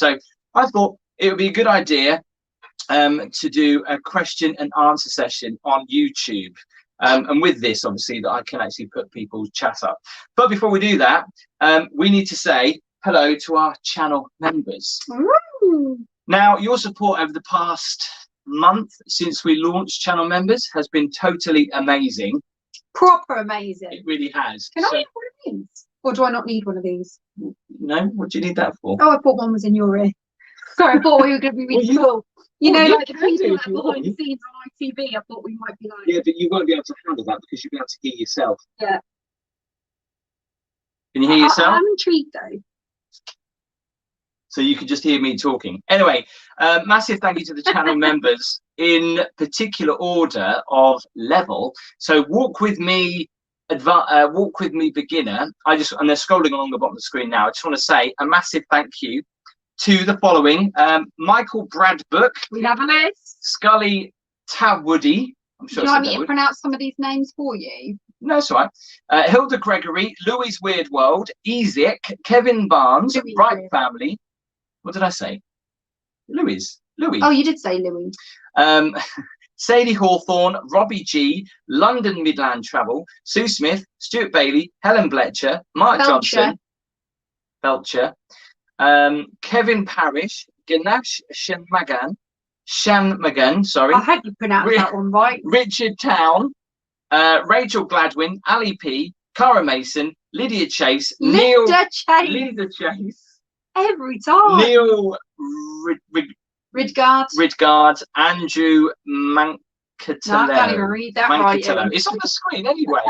So I thought it would be a good idea to do a question and answer session on YouTube. And with this, obviously, that I can actually put people's chat up. But before we do that, we need to say hello to our channel members. Ooh. Now, your support over the past month since we launched channel members has been totally amazing. Proper amazing. It really has. Can I have one of these? Or do I not need one of these? No? What do you need that for? Oh, I thought one was in your ear. Sorry, I thought we were going to be really cool. You know, like the people that are behind the scenes on ITV, I thought we might be like... Yeah, but you won't be able to handle that because you'll be able to hear yourself. Yeah. Can you hear yourself? I'm intrigued though. So you can just hear me talking. Anyway, massive thank you to the channel members in particular order of level. So walk with me beginner. And they're scrolling along the bottom of the screen now. I just want to say a massive thank you to the following: Michael Bradbook. We have a list. Scully Tawwoody. I'm sure. Do you want me to pronounce some of these names for you? No, it's all right. Hilda Gregory, Louis Weird World, Ezek, Kevin Barnes, Louis Bright Weird. Family. What did I say? Louis. Oh, you did say Louis. Sadie Hawthorne, Robbie G, London Midland Travel, Sue Smith, Stuart Bailey, Helen Bletcher, Mark Johnson, Belcher, Kevin Parrish, Ganesh Shanmagan, sorry. I hope you pronounced that one right. Richard Town, Rachel Gladwin, Ali P, Cara Mason, Lydia Chase, Linda Chase. Every time. Neil Ridgard. Andrew Mancatello. No, I can't even read that right. It's on the screen anyway.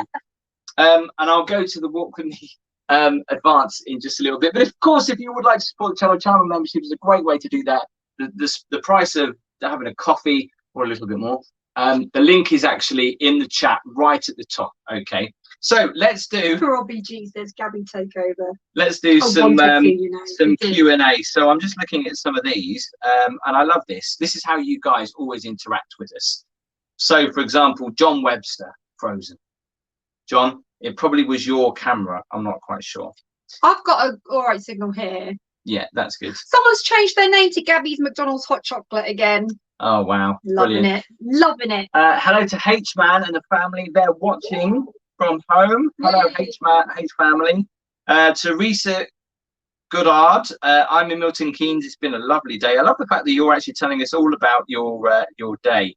And I'll go to the Walk With Me advance in just a little bit. But of course, if you would like to support the channel membership is a great way to do that. The price of having a coffee or a little bit more. The link is actually in the chat right at the top. Okay. So let's do. Robbie G says Gabby take over. Let's do some some Q&A. So I'm just looking at some of these, and I love this. This is how you guys always interact with us. So, for example, John Webster, Frozen. John, it probably was your camera. I'm not quite sure. I've got a all right signal here. Yeah, that's good. Someone's changed their name to Gabby's McDonald's Hot Chocolate again. Oh wow, loving brilliant. it, loving it. Hello to H-Man and the family. They're watching from home. Hello, H-Man, H-family. Teresa Goddard, I'm in Milton Keynes. It's been a lovely day. I love the fact that you're actually telling us all about your day.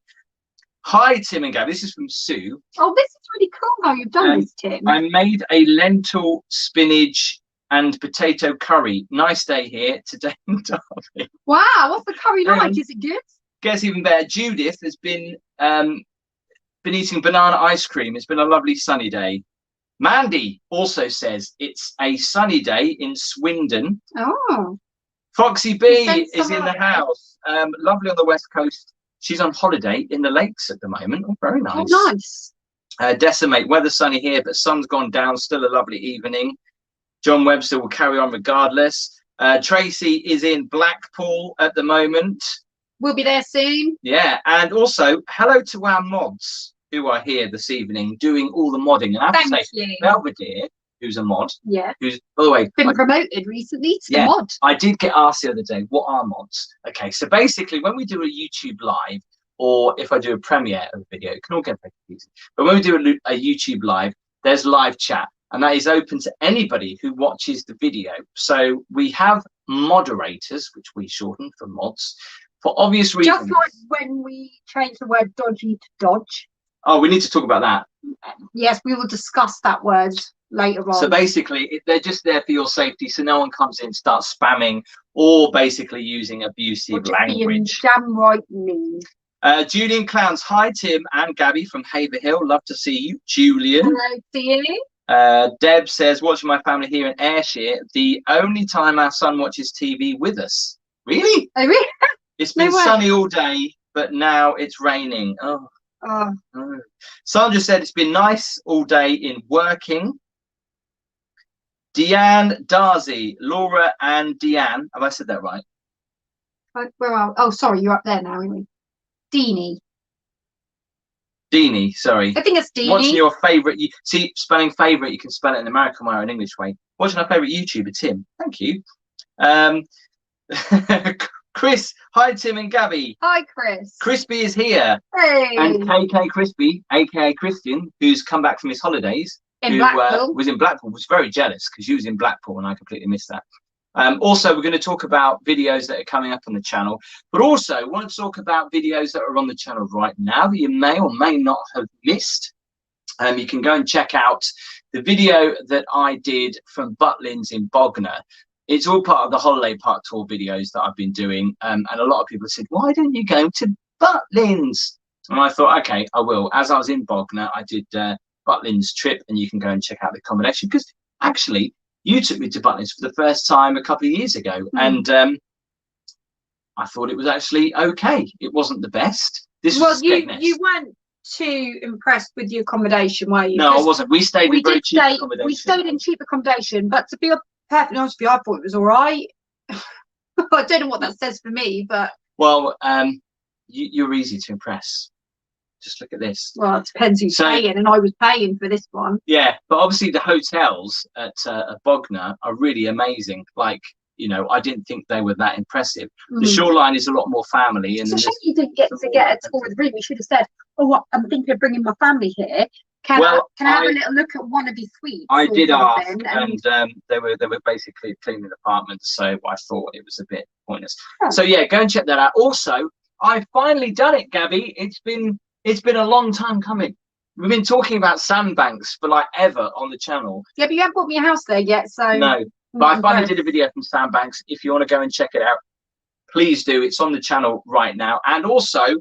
Hi, Tim and Gabby. This is from Sue. Oh, this is really cool how you've done this, Tim. I made a lentil, spinach, and potato curry. Nice day here today in Derby. Wow, what's the curry like? Is it good? Gets even better. Judith has been eating banana ice cream. It's been a lovely sunny day. Mandy also says it's a sunny day in Swindon. Oh. Foxy B is in the house. Lovely on the west coast. She's on holiday in the lakes at the moment. Oh, very nice. Oh, nice. Decimate, weather sunny here, but sun's gone down. Still a lovely evening. John Webster will carry on regardless. Tracy is in Blackpool at the moment. We'll be there soon. Yeah, and also hello to our mods who are here this evening doing all the modding. And I have to say, Belvedere, who's a mod, who's, by the way, been promoted recently to the mod. I did get asked the other day, what are mods? Okay, so basically when we do a YouTube live, or if I do a premiere of a video, it can all get very confusing. But when we do a YouTube live, there's live chat, and that is open to anybody who watches the video. So we have moderators, which we shorten for mods, for obvious reasons. Just like when we change the word dodgy to dodge. Oh, we need to talk about that. Yes, we will discuss that word later on. So basically, they're just there for your safety, so no one comes in, starts spamming, or basically using abusive language. Damn right mean. Julian Clowns, hi Tim and Gabby from Haverhill. Love to see you, Julian. Hello to you. Deb says, watching my family here in Ayrshire, the only time our son watches TV with us. Really? Oh, really? It's been sunny all day, but now it's raining. Oh. Sandra said it's been nice all day in working. Deanne, Darcy, Laura and Deanne. Have I said that right? Where are we? Oh, sorry, you're up there now, aren't we? Deanie, sorry. I think it's Deanie. Watching your favourite, see, spelling favourite, you can spell it in American way or an English way. Watching our favourite YouTuber, Tim. Thank you. Chris, hi Tim and Gabby. Hi, Chris. Crispy is here. Hey. And KK Crispy, aka Christian, who's come back from his holidays, In who Blackpool. was in Blackpool, was very jealous because you was in Blackpool and I completely missed that. Also, we're going to talk about videos that are coming up on the channel, but also want to talk about videos that are on the channel right now that you may or may not have missed. You can go and check out the video that I did from Butlins in Bognor. It's all part of the Holiday Park Tour videos that I've been doing. And a lot of people said, why don't you go to Butlins? And I thought, okay, I will. As I was in Bognor, I did Butlins trip, and you can go and check out the accommodation, because actually you took me to Butlins for the first time a couple of years ago. And I thought it was actually okay. It wasn't the best. This was Skegness. You weren't too impressed with the accommodation, were you? No, I wasn't. We stayed in very cheap accommodation. We stayed in cheap accommodation, but to be perfectly honest with you, I thought it was all right. I don't know what that says for me, but well, you're easy to impress. Just look at this. Well, it depends who's paying, and I was paying for this one. Yeah, but obviously the hotels at Bognor are really amazing. Like, you know, I didn't think they were that impressive. The shoreline is a lot more family. And it's a shame you didn't get a tour of the room. You should have said, "Oh, I'm thinking of bringing my family here. Can I have a little look at one of these suites?" I did ask, and they were basically cleaning apartments, so I thought it was a bit pointless. Oh. So yeah, go and check that out. Also, I've finally done it, Gabby. It's been a long time coming. We've been talking about Sandbanks for like ever on the channel. Yeah, but you haven't bought me a house there yet, so no. But I finally did a video from Sandbanks. If you want to go and check it out, please do. It's on the channel right now. And also,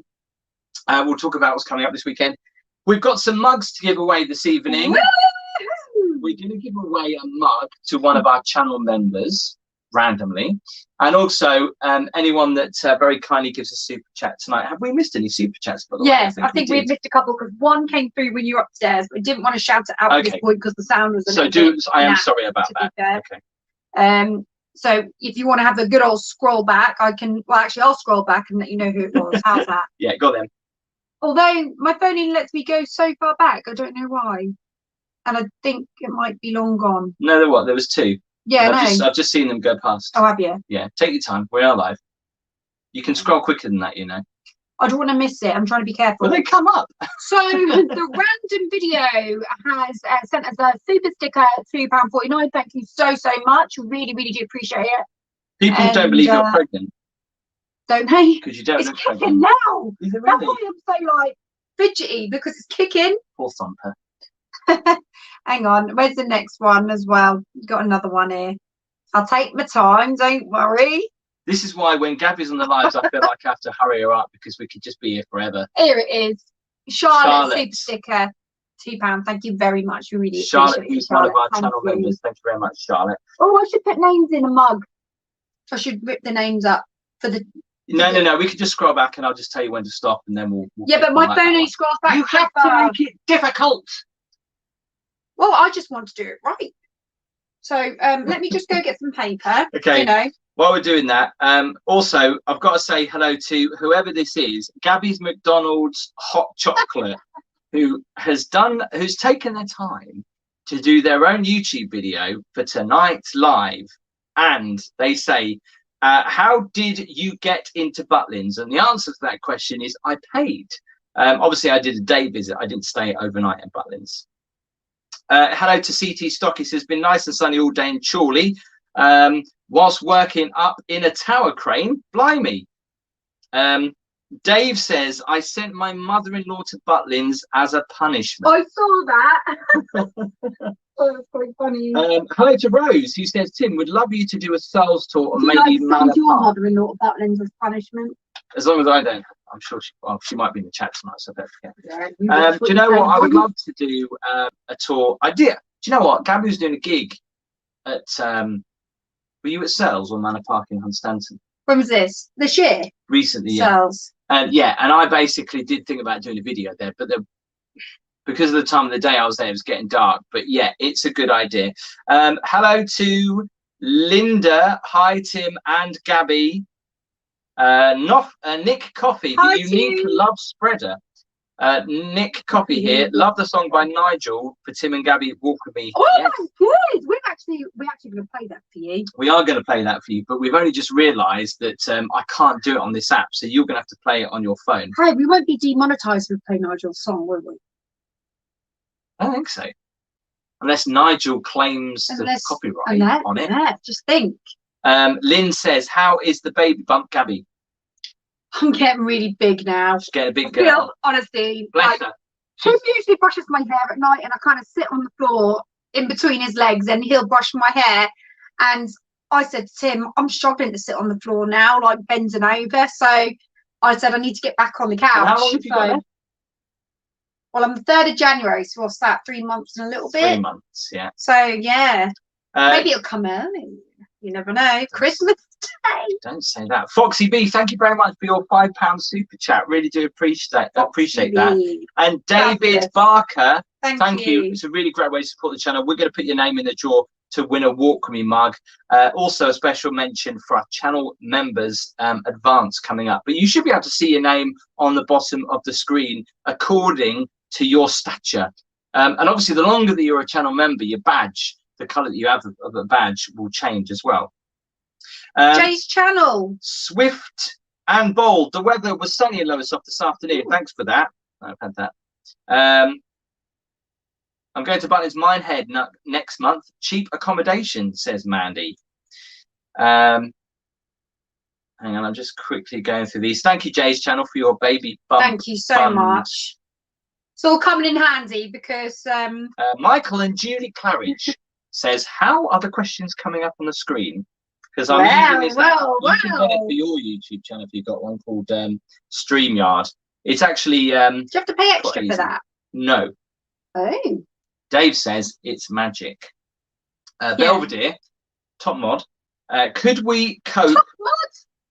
we'll talk about what's coming up this weekend. We've got some mugs to give away this evening. Woo! We're going to give away a mug to one of our channel members randomly. And also, anyone that very kindly gives a super chat tonight. Have we missed any super chats? By the way? Yes, I think we've missed a couple, because one came through when you were upstairs, but we didn't want to shout it out at this point because the sound was a little bit I am sorry about that. Okay. So if you want to have a good old scroll back, I can. Well, actually, I'll scroll back and let you know who it was. How's that? Yeah, go then. Although my phone only lets me go so far back, I don't know why, and I think it might be long gone. No, there was two. Yeah, I've just seen them go past. Oh, have you? Yeah, take your time. We are live. You can scroll quicker than that, you know. I don't want to miss it. I'm trying to be careful. Well, they come up. So the random video has sent us a super sticker at £2.49. Thank you so much. Really, really do appreciate it. People don't believe you're pregnant. Don't they? Because you don't it's look kicking pregnant. now. Is it really? That's why I'm so like fidgety, because it's kicking. Poor thumper. Hang on, where's the next one as well? Got another one here. I'll take my time, don't worry. This is why when Gabby's on the lives, I feel like I have to hurry her up, because we could just be here forever. Here it is. Charlotte super sticker, £2. Thank you very much. We really Charlotte, appreciate it. who's one of our channel members. Thank you very much, Charlotte. Oh, I should put names in a mug. I should rip the names up for the. No. We could just scroll back, and I'll just tell you when to stop, and then we'll yeah, but my phone only scrolls back. You have to make it difficult. Well, I just want to do it right. So let me just go get some paper. Okay. You know. While we're doing that, also I've got to say hello to whoever this is, Gabby's McDonald's Hot Chocolate, who's taken their time to do their own YouTube video for tonight's live, and they say, how did you get into Butlins? And the answer to that question is I paid. Obviously I did a day visit. I didn't stay overnight in Butlins. Hello to CT Stock. He says, been nice and sunny all day in Chorley, whilst working up in a tower crane. Blimey. Dave says, I sent my mother-in-law to Butlins as a punishment. I saw that. Oh, that's quite funny. Hello to Rose, who says, Tim, would love you to do a sales tour and maybe send your mother-in-law to Butlins as punishment. As long as I don't. I'm sure she might be in the chat tonight, so don't forget. Yeah, do you know what? I would love to do a tour. Do you know what? Gabby was doing a gig at, were you at Sells or Manor Park in Hunstanton? When was this? This year? Recently, yeah. Sells. And I basically did think about doing a video there, but because of the time of the day I was there, it was getting dark. But yeah, it's a good idea. Hello to Linda. Hi, Tim and Gabby. Nick Coffee, the unique love spreader. Nick Copy here. Love the song by Nigel for Tim and Gabby. Walk with me. Oh Yes. my good. We're actually going to play that for you. We are going to play that for you, but we've only just realised that I can't do it on this app, so you're going to have to play it on your phone. Hey, we won't be demonetised if we play Nigel's song, will we? I don't think so. Unless Nigel claims the copyright on it. Just think. Lynn says, how is the baby bump, Gabby? I'm getting really big now. She's getting a big girl. Honestly. Bless her. Tim usually brushes my hair at night and I kind of sit on the floor in between his legs and he'll brush my hair. And I said to Tim, I'm struggling to sit on the floor now, like bending over. So I said, I need to get back on the couch. And how long have you got left? Well, I'm the 3rd of January, so what's that, 3 months and a little bit? 3 months, yeah. So, yeah. Maybe it'll come early. You never know. Christmas Day. Don't say that. Foxy B, thank you very much for your £5 super chat. Really do appreciate that. And David Barker, thank you. It's a really great way to support the channel. We're going to put your name in the draw to win a Walk With Me mug. Also a special mention for our channel members advance coming up. But you should be able to see your name on the bottom of the screen according to your stature. And obviously the longer that you're a channel member, your badge, the colour that you have of the badge will change as well. Jay's channel. Swift and bold. The weather was sunny in Lowestoft this afternoon. Thanks for that. I've had that. I'm going to Butlins Minehead next month. Cheap accommodation, says Mandy. Hang on, I'm just quickly going through these. Thank you, Jay's channel, for your baby bump. Thank you so much. It's all coming in handy because Michael and Julie Claridge says, how are the questions coming up on the screen? Because I'm using this you can get it for your YouTube channel if you've got one called StreamYard. It's actually do you have to pay extra for that? No. Oh. Dave says it's magic. Belvedere, top mod. Could we cope? Top mod?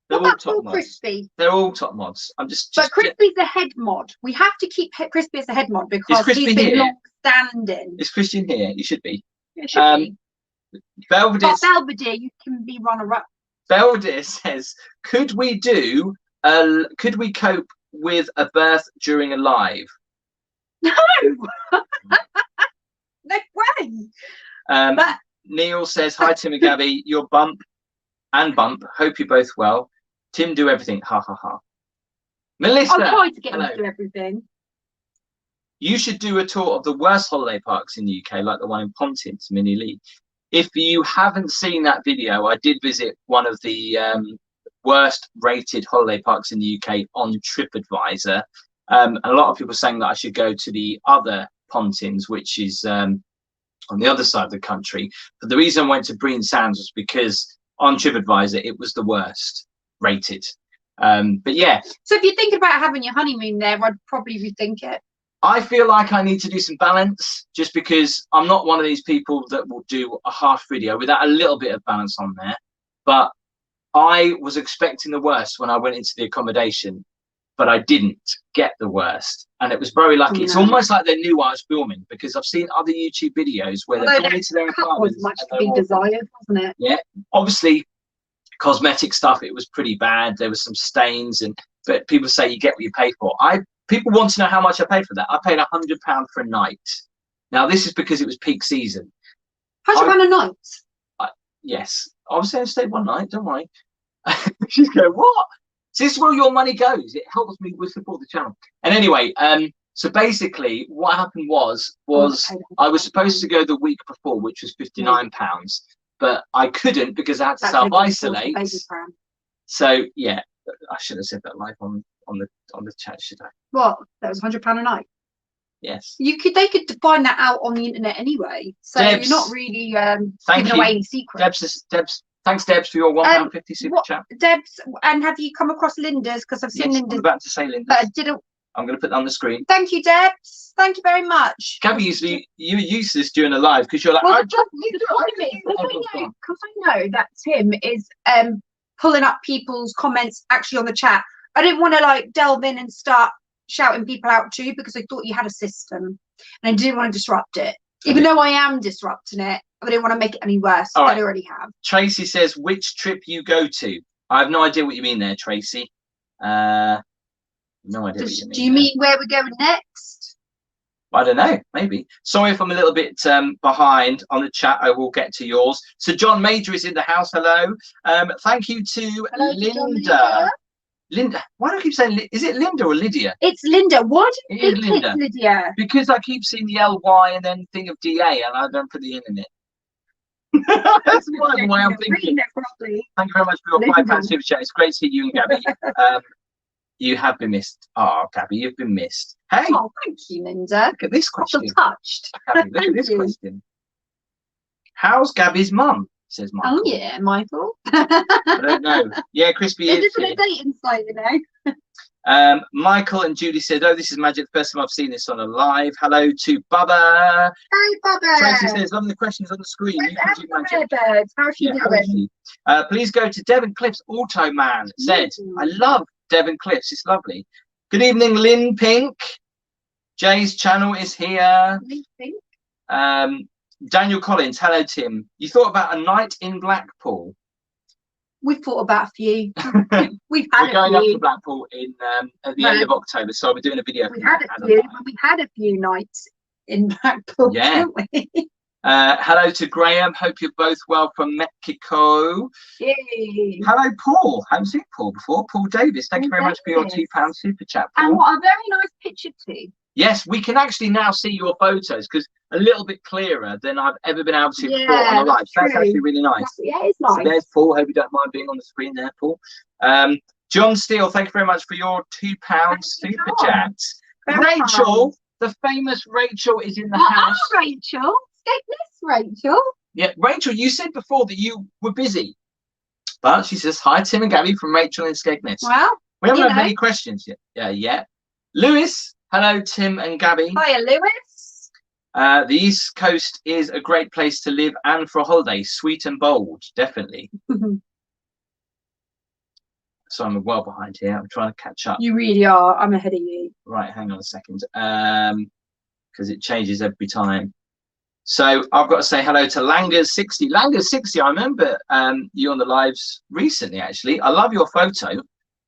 They're all top mods. Crispy. They're all top mods. But Crispy's the head mod. We have to keep Crispy as the head mod because he's been long-standing. Is Christian here? You should be. It should be. Belvedere, you can be runner-up. Belvedere says, could we cope with a birth during a live? No. No way. Neil says, hi Tim and Gabby, your bump, hope you're both well. Tim, do everything, ha ha ha. Melissa, I'll try to get him to do everything. You should do a tour of the worst holiday parks in the UK, like the one in Pontins, Mini Lee. If you haven't seen that video, I did visit one of the worst rated holiday parks in the UK on TripAdvisor. A lot of people saying that I should go to the other Pontins, which is on the other side of the country. But the reason I went to Breen Sands was because on TripAdvisor, it was the worst rated. But yeah. So if you're thinking about having your honeymoon there, I'd probably rethink it. I feel like I need to do some balance just because I'm not one of these people that will do a half video without a little bit of balance on there. But I was expecting the worst when I went into the accommodation, but I didn't get the worst. And it was very lucky. No. It's almost like they knew I was filming because I've seen other YouTube videos where they've gone into their apartments. Was much to be desired, wasn't it? Yeah. Obviously, cosmetic stuff, it was pretty bad. There was some stains, but people say you get what you pay for. People want to know how much I paid for that. I paid £100 for a night. Now, this is because it was peak season. £100 a night? Yes. I was saying stay one night, don't worry. She's going, what? So this is where your money goes. It helps me with support the channel. And anyway, so basically what happened was I was supposed to go the week before, which was £59, but I couldn't because I had to self-isolate. So yeah, I should have said that live on the chat, should I? What? That was £100 a night. Yes. They could find that out on the internet anyway. So Debs, you're not really giving away any secrets. Debs, thanks Debs for your £1.50 super chat. Debs, and have you come across Linda's? Because I've seen Linda's. I'm about to say Linda's. But I didn't. I'm going to put that on the screen. Thank you, Debs. Thank you very much. Gabby, usually you use this during a live because you're like, well, because I know that Tim is pulling up people's comments actually on the chat. I didn't want to like delve in and start shouting people out too because I thought you had a system and I didn't want to disrupt it. Even though I am disrupting it, I didn't want to make it any worse than I already have. Tracy says, which trip you go to? I have no idea what you mean there, Tracy. No idea what you mean. Do you mean where we're going next? I don't know, maybe. Sorry if I'm a little bit behind on the chat. I will get to yours. So John Major is in the house. Hello. Thank you to Linda. Linda, why do I keep saying, is it Linda or Lydia? It's Linda. Why do you think Linda. it's Lydia? Because I keep seeing the LY and then thing of DA and I don't put the N in it. That's the way I'm thinking. Thank you very much for your £5 super chat. It's great to see you and Gabby. You have been missed. Oh, Gabby, you've been missed. Hey. Oh, thank you, Linda. Look at this question. I feel touched. Gabby, look at this question. How's Gabby's mum? Says Michael. Oh yeah, Michael. I don't know. Yeah, Crispy is. It is a dating site, you know. Michael and Judy said, "Oh, this is magic. The first time I've seen this on a live." Hello to Bubba. Hey, Bubba. Tracy says, "Loving the questions on the screen." You can do magic. How's she doing? Please go to Devon Cliffs Auto Man. Said, "I love Devon Cliffs. It's lovely." Good evening, Lynn Pink. Jay's channel is here. Lynn Pink. Daniel Collins. Hello, Tim. You thought about a night in Blackpool? We've thought about a few. We're going up to Blackpool in at the end of October, so we're doing a video. We had a few nights in Blackpool, didn't we? Hello to Graham. Hope you're both well from Mexico. Yay. Hello, Paul. I haven't seen Paul before. Paul Davis. Thank you very much for your £2 super chat, Paul. And what a very nice picture too. Yes, we can actually now see your photos because a little bit clearer than I've ever been able to before on the live. So that's actually really nice. Yeah, it's nice. So there's Paul. Hope you don't mind being on the screen there, Paul. John Steele, thank you very much for your £2 super chat. Rachel, the famous Rachel, is in the house. Rachel, Skegness Rachel. Yeah, Rachel, you said before that you were busy, but she says hi, Tim and Gabby from Rachel in Skegness. Well, we haven't had many questions yet. Yeah. Lewis. Hello, Tim and Gabby. Hiya, Lewis. The East Coast is a great place to live and for a holiday. Sweet and bold, definitely. So I'm well behind here. I'm trying to catch up. You really are. I'm ahead of you. Right, hang on a second. Because it changes every time. So I've got to say hello to Langers60. Langers60, I remember you on the lives recently, actually. I love your photo.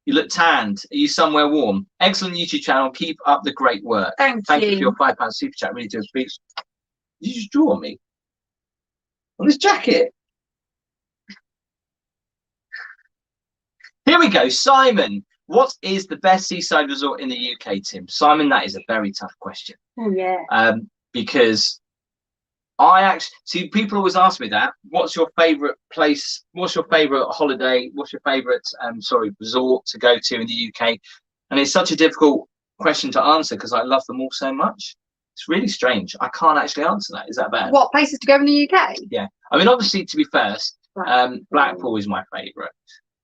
You look tanned. Are you somewhere warm? Excellent YouTube channel. Keep up the great work. Thank you for your £5 super chat. Really do appreciate it. Did you just draw on me? On this jacket? Here we go. Simon, what is the best seaside resort in the UK, Tim? Simon, that is a very tough question. Oh, yeah. Because I actually see people always ask me that. What's your favorite place? What's your favorite holiday? What's your favorite resort to go to in the UK? And it's such a difficult question to answer because I love them all so much. It's really strange. I can't actually answer that. Is that bad? What places to go in the UK? Yeah, I mean, obviously, to be fair, Blackpool is my favorite.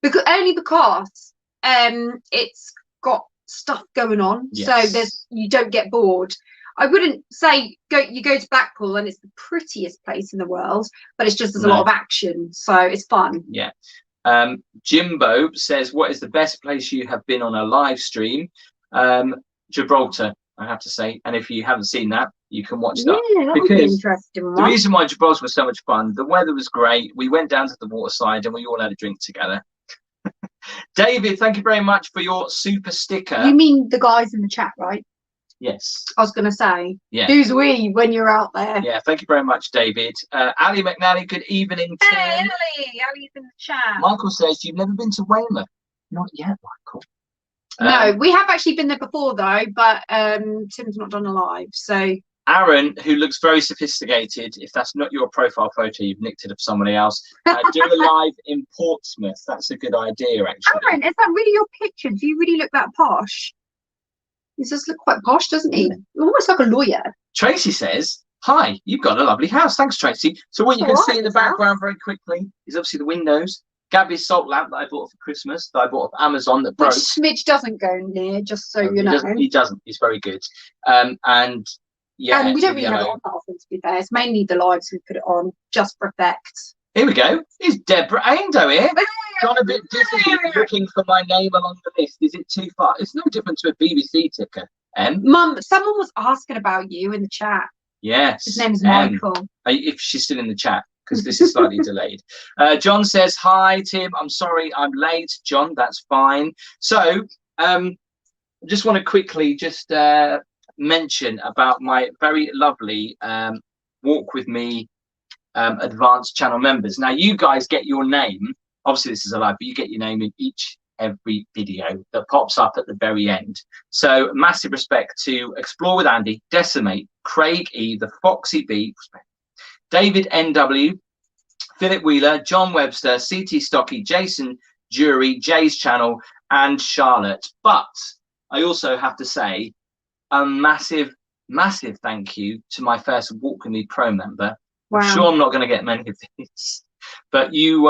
Because it's got stuff going on, so you don't get bored. I wouldn't say you go to Blackpool and it's the prettiest place in the world, but it's just there's a lot of action, so it's fun. Yeah. Jimbo says, what is the best place you have been on a live stream? Gibraltar, I have to say. And if you haven't seen that, you can watch that. Yeah, that would be interesting. The reason why Gibraltar was so much fun, the weather was great. We went down to the waterside and we all had a drink together. David, thank you very much for your super sticker. You mean the guys in the chat, right? Yes. I was going to say, yeah. Who's we when you're out there? Yeah, thank you very much, David. Ali McNally, good evening, Tim. Hey, Ali, Ali's in the chat. Michael says, you've never been to Weymouth. Not yet, Michael. No, we have actually been there before, though, but Tim's not done a live, so... Aaron, who looks very sophisticated, if that's not your profile photo, you've nicked it of somebody else. Do a live in Portsmouth. That's a good idea, actually. Aaron, is that really your picture? Do you really look that posh? He does look quite posh, doesn't he? Almost like a lawyer. Tracy says, hi, you've got a lovely house. Thanks, Tracy. So what you can see in the background very quickly is obviously the windows. Gabby's salt lamp that I bought for Christmas, that I bought off Amazon that broke. Which Smidge doesn't go near, just so you know. He doesn't. He's very good. And yeah. And we don't really have it on that often, to be fair. It's mainly the lives we put it on, just for effect. Here we go. Is Deborah Aindo here? Gone a bit dizzy looking for my name along the list. Is it too far? It's no different to a BBC ticker. Mum, someone was asking about you in the chat. Yes. His name's Michael. If she's still in the chat, because this is slightly delayed. John says, hi, Tim. I'm sorry I'm late. John, that's fine. So, just want to quickly just mention about my very lovely Walk With Me advanced channel members. Now, you guys get your name. Obviously, this is a live, but you get your name in every video that pops up at the very end. So massive respect to Explore with Andy, Decimate, Craig E, the Foxy B, David NW, Philip Wheeler, John Webster, CT Stocky, Jason Jury, Jay's channel, and Charlotte. But I also have to say a massive thank you to my first Walk With Me Pro member. Wow. I'm sure I'm not going to get many of these, but you,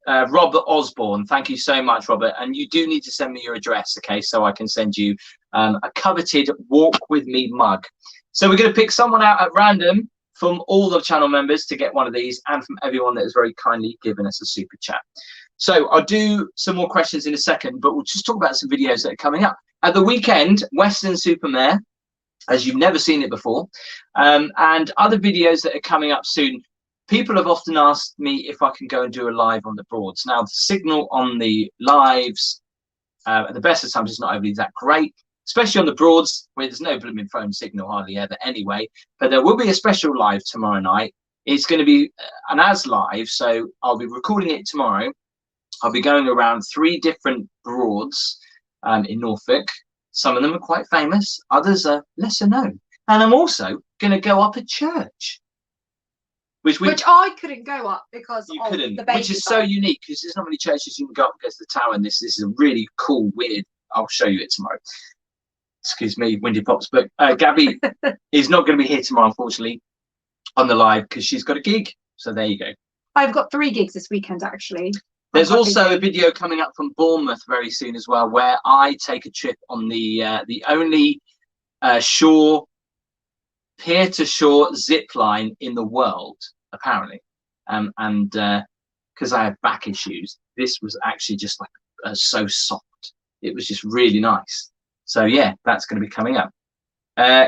Robert Osborne, thank you so much, Robert. And you do need to send me your address, okay, so I can send you a coveted Walk With Me mug. So we're going to pick someone out at random from all the channel members to get one of these, and from everyone that has very kindly given us a super chat. So I'll do some more questions in a second, but we'll just talk about some videos that are coming up. At the weekend, Western Supermare, as you've never seen it before, and other videos that are coming up soon. People have often asked me if I can go and do a live on the Broads. Now, the signal on the lives at the best of times is not overly that great, especially on the Broads, where there's no blooming phone signal hardly ever anyway. But there will be a special live tomorrow night. It's going to be an as live, so I'll be recording it tomorrow. I'll be going around 3 different Broads in Norfolk. Some of them are quite famous, others are lesser known. And I'm also going to go up a church. Which I couldn't go up because you of couldn't, the baby which is so bump. unique, because there's not many churches you can go up against the tower, and this is a really cool, weird. I'll show you it tomorrow. Excuse me, Windy Pops, but Gabby is not going to be here tomorrow, unfortunately, on the live, because she's got a gig. So there you go. I've got 3 gigs this weekend, actually. There's also a video coming up from Bournemouth very soon as well, where I take a trip on the only peer-to-shore zip line in the world, apparently. And because I have back issues, this was actually just like so soft. It was just really nice. So yeah, that's going to be coming up.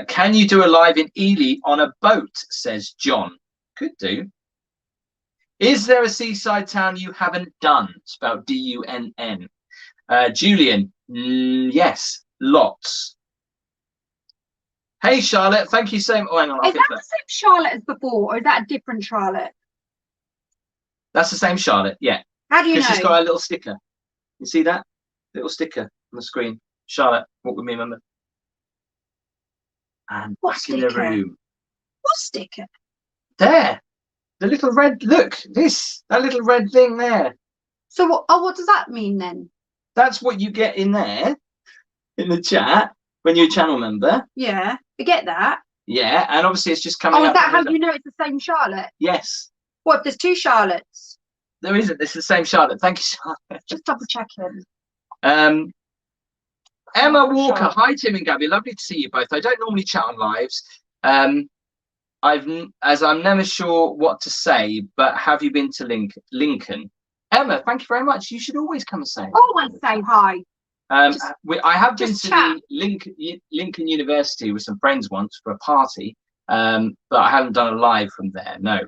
Can you do a live in Ely on a boat, says John. Could do. Is there a seaside town you haven't done? Spelled D-U-N-N. Julian, yes, lots. Hey, Charlotte, thank you so much. Oh, hang on, is that the same Charlotte as before, or is that a different Charlotte? That's the same Charlotte, yeah. How do you know? Because she's got a little sticker. You see that? Little sticker on the screen. Charlotte, Walk With Me, remember? And What back sticker? in the room. What sticker? There. The little red, look, that little red thing there. So what does that mean then? That's what you get in there, in the chat, when you're a channel member. Yeah, I get that. Yeah, and obviously it's just coming up. Oh, is that how you know it's the same Charlotte? Yes. What if there's 2 Charlottes? There isn't. It's the same Charlotte. Thank you, Charlotte. Just double checking. Emma Walker. Hi, Tim and Gabby. Lovely to see you both. I don't normally chat on lives. I'm never sure what to say, but have you been to Lincoln? Emma, thank you very much. You should always come and say. Always say hi. I have been to the Lincoln University with some friends once for a party, but I haven't done a live from there. No.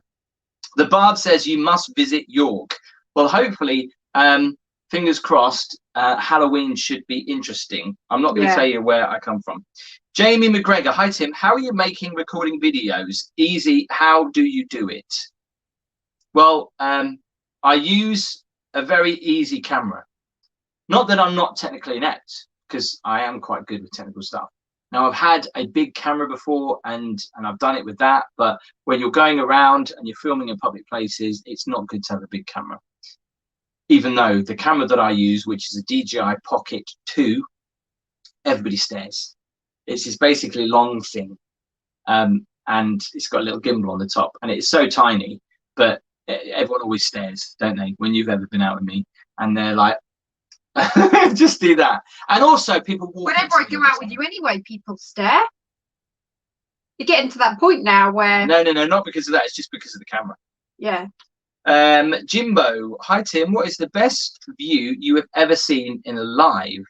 The Bard says you must visit York. Well, hopefully, fingers crossed, Halloween should be interesting. I'm not going to tell you where I come from. Jamie McGregor, hi Tim, how are you making recording videos? Easy, how do you do it? Well, I use a very easy camera. Not that I'm not technically inept, because I am quite good with technical stuff. Now, I've had a big camera before, and I've done it with that, but when you're going around and you're filming in public places, it's not good to have a big camera. Even though the camera that I use, which is a DJI Pocket 2, everybody stares. It's this basically long thing, and it's got a little gimbal on the top, and it's so tiny, but everyone always stares, don't they, when you've ever been out with me, and they're like, just do that. And also people walk. Whenever I go out with you anyway, people stare. You're getting to that point now where no, not because of that, it's just because of the camera. Yeah. Jimbo, hi Tim, what is the best view you have ever seen in a live?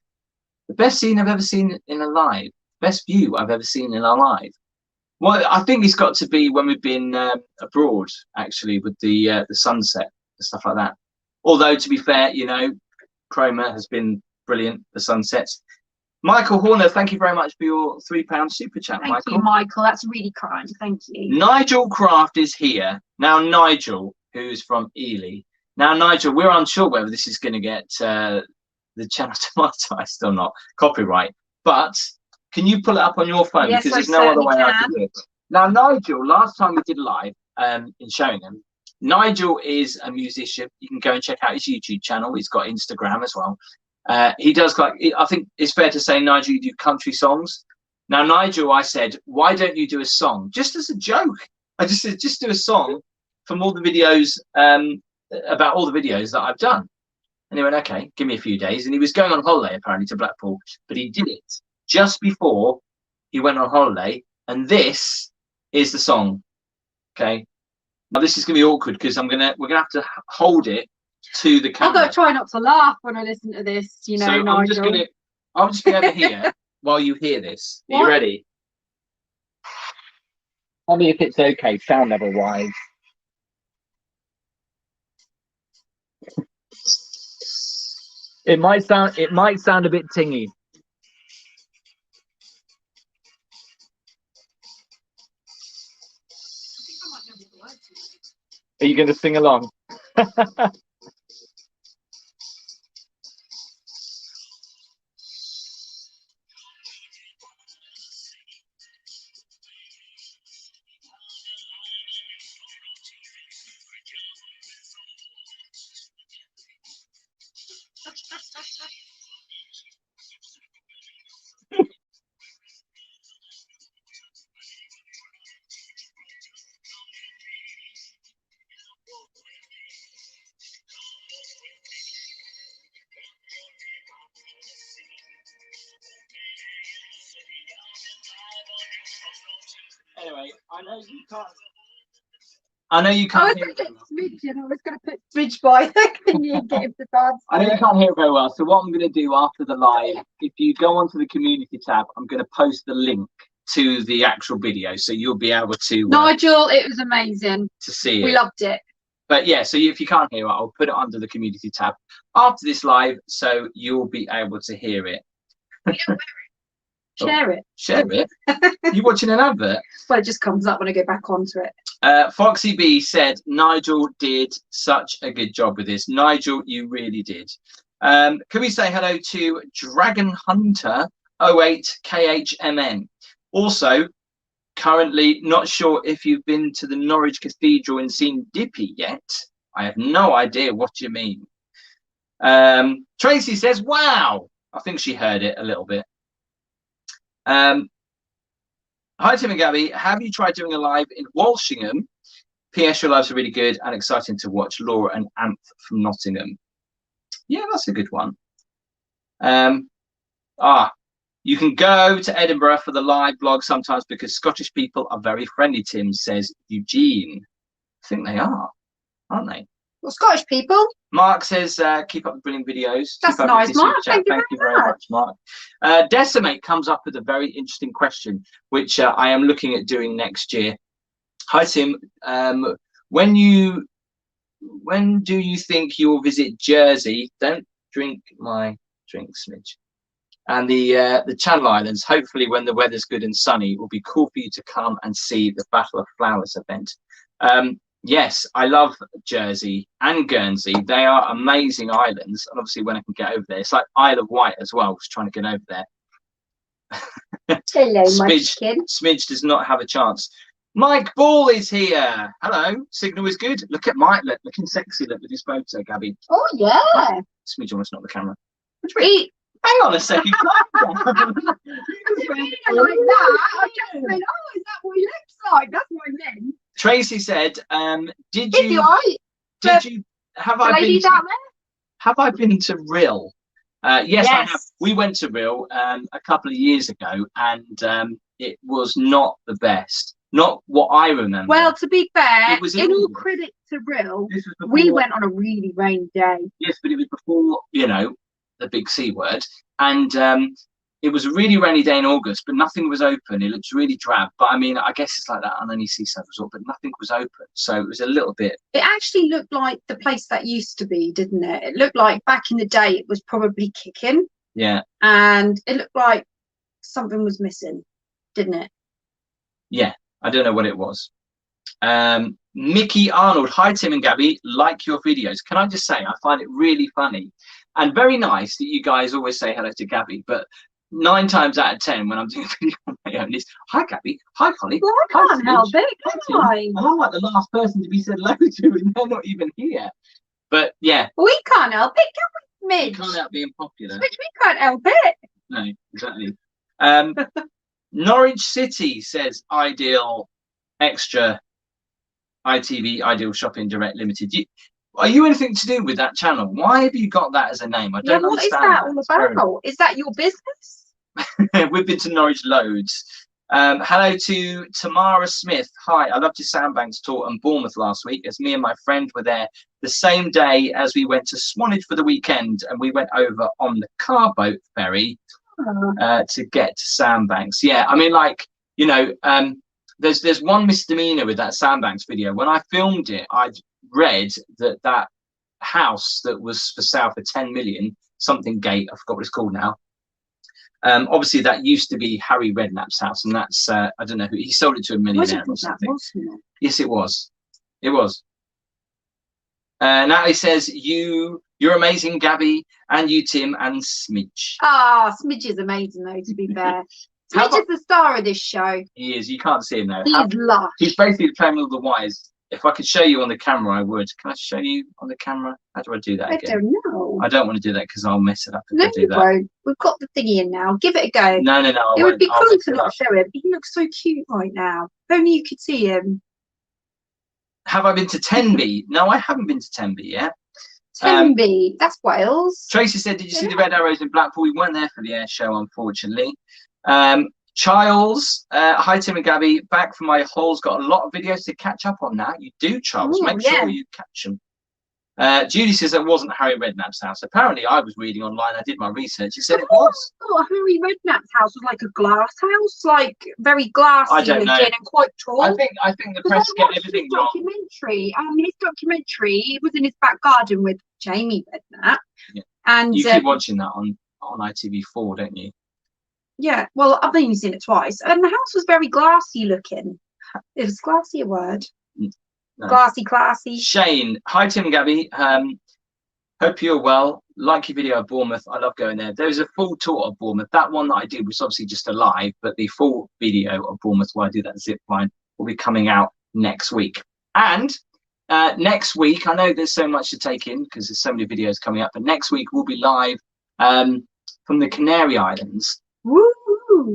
The best scene I've ever seen in a live. Best view I've ever seen in a live. Well, I think it's got to be when we've been abroad, actually, with the sunset and stuff like that. Although, to be fair, you know, Chroma has been brilliant, the sunsets. Michael Horner, thank you very much for your £3 super chat, Thank Michael. you, Michael. That's really kind. Thank you. Nigel Craft is here. Now, Nigel, who's from Ely. Now, Nigel, we're unsure whether this is going to get the channel demonetized or not, copyright. But can you pull it up on your phone? Yes, because I there's no other way I can. can do it. Now, Nigel, last time we did live in showing him, Nigel is a musician. You can go and check out his YouTube channel. He's got Instagram as well. He does, like, I think it's fair to say, Nigel, you do country songs. Now, Nigel, I said, why don't you do a song? Just as a joke. I just said, just do a song from all the videos, about all the videos that I've done. And he went, okay, give me a few days. And he was going on holiday, apparently, to Blackpool. But he did it just before he went on holiday. And this is the song. Okay. Now, this is going to be awkward because we're going to have to hold it to the camera. I've got to try not to laugh when I listen to this, you know, so Nigel. I'll just be over here while you hear this. Are you ready? Tell me if it's okay, sound level wise. It might sound a bit tingy. Are you going to sing along? Anyway, I know you can't hear it. I was going to put Bridge by thingy and get him to dance. I know you can't hear it very well, so what I'm going to do after the live, if you go onto the community tab, I'm going to post the link to the actual video, so you'll be able to Nigel, it was amazing to see it. We loved it. But yeah, so if you can't hear it, I'll put it under the community tab after this live, so you'll be able to hear it. Share it. Share it? You watching an advert? Well, it just comes up when I go back onto it. Foxy B said, Nigel did such a good job with this. Nigel, you really did. Can we say hello to Dragon Hunter 08KHMN? Also, currently not sure if you've been to the Norwich Cathedral and seen Dippy yet. I have no idea what you mean. Tracy says, wow. I think she heard it a little bit. Hi, Tim and Gabby. Have you tried doing a live in Walshingham? PS, your lives are really good and exciting to watch. Laura and Anth from Nottingham. Yeah, that's a good one. You can go to Edinburgh for the live blog sometimes because Scottish people are very friendly, Tim, says Eugene. I think they are, aren't they? Well, Scottish people. Mark says, keep up the brilliant videos. That's nice, Mark. Thank you very much, Mark. Decimate comes up with a very interesting question, which I am looking at doing next year. Hi, Tim. When do you think you'll visit Jersey? Don't drink my drink, Smidge. And the Channel Islands, hopefully when the weather's good and sunny, it will be cool for you to come and see the Battle of Flowers event. Yes, I love Jersey and Guernsey. They are amazing islands. And obviously when I can get over there, it's like Isle of Wight as well, was trying to get over there. Hello, Smidge does not have a chance. Mike Ball is here. Hello. Signal is good. Look at Mike, looking sexy with his photo, Gabby. Oh, yeah. Smidge almost knocked the camera. Hang on a second. like that. I just went, oh, is that what he looks like? That's what I meant. Tracy said, have I been to Rhyl? Yes, I have. We went to Rhyl a couple of years ago, and it was not the best. Not what I remember. Well, to be fair, in all credit to Rhyl, we went on a really rainy day. Yes, but it was before, the big C word, and it was a really rainy day in August, but nothing was open. It looked really drab, but I mean, I guess it's like that on any seaside resort, but nothing was open, so it was a little bit. It actually looked like the place that used to be, didn't it? It looked like back in the day it was probably kicking. Yeah. And it looked like something was missing, didn't it? Yeah, I don't know what it was. Mickey Arnold, hi Tim and Gabby, like your videos. Can I just say, I find it really funny and very nice that you guys always say hello to Gabby, but 9 times out of 10 when I'm doing a video on my own, it's hi Gabby, hi Holly. Well, I can't help it, can I? And I'm like the last person to be said hello to, and they're not even here. But yeah, we can't help it, can we, Midge? you can't help being popular. Midge, we can't help it. No, exactly. Norwich City says ideal extra ITV Ideal Shopping Direct Limited. Are you anything to do with that channel? Why have you got that as a name? I don't understand. What is that all about? Is that your business? We've been to Norwich loads. Hello to Tamara Smith. Hi, I loved your Sandbanks tour in Bournemouth last week, as me and my friend were there the same day as we went to Swanage for the weekend, and we went over on the car boat ferry to get to Sandbanks. Yeah, I mean, like, you know, there's one misdemeanor with that Sandbanks video. When I filmed it, I'd read that house that was for sale for 10 million, something gate, I forgot what it's called now. Obviously that used to be Harry Redknapp's house, and that's I don't know who he sold it to, a millionaire or something. Yes, it was. It was. Natalie says you're amazing, Gabby, and you, Tim, and Smidge. Ah, Smidge is amazing though, to be fair. Smidge is the star of this show. He is. You can't see him though. He's lush. He's basically playing all the wires. If I could show you on the camera, I would. Can I show you on the camera? How do I do that again? I don't know. I don't want to do that because I'll mess it up if no, I do you that. won't. We've got the thingy in now. Give it a go. No. It would be cool to not show him. He looks so cute right now. If only you could see him. Have I been to Tenby? No, I haven't been to Tenby yet. Tenby, that's Wales. Tracy said, did you see the Red Arrows in Blackpool? We weren't there for the air show, unfortunately. Charles, hi Tim and Gabby, back from my holes. Got a lot of videos to catch up on now. You do, Charles. Ooh, make sure you catch them. Judy says it wasn't Harry Redknapp's house. Apparently, I was reading online. I did my research. It said it was. Oh, Harry Redknapp's house was like a glass house, like very glassy looking and quite tall. I think the press get everything wrong. His documentary was in his back garden with Jamie Redknapp. Yeah. And you keep watching that on ITV4, don't you? Yeah, well, I've only seen it twice, and the house was very glassy looking. It was glassy a word? No. Glassy, classy. Shane, hi Tim and Gabby. Hope you're well. Like your video of Bournemouth. I love going there. There's a full tour of Bournemouth. That one that I did was obviously just a live, but the full video of Bournemouth where I do that zip line will be coming out next week. And next week, I know there's so much to take in because there's so many videos coming up, but next week we'll be live from the Canary Islands. Woo!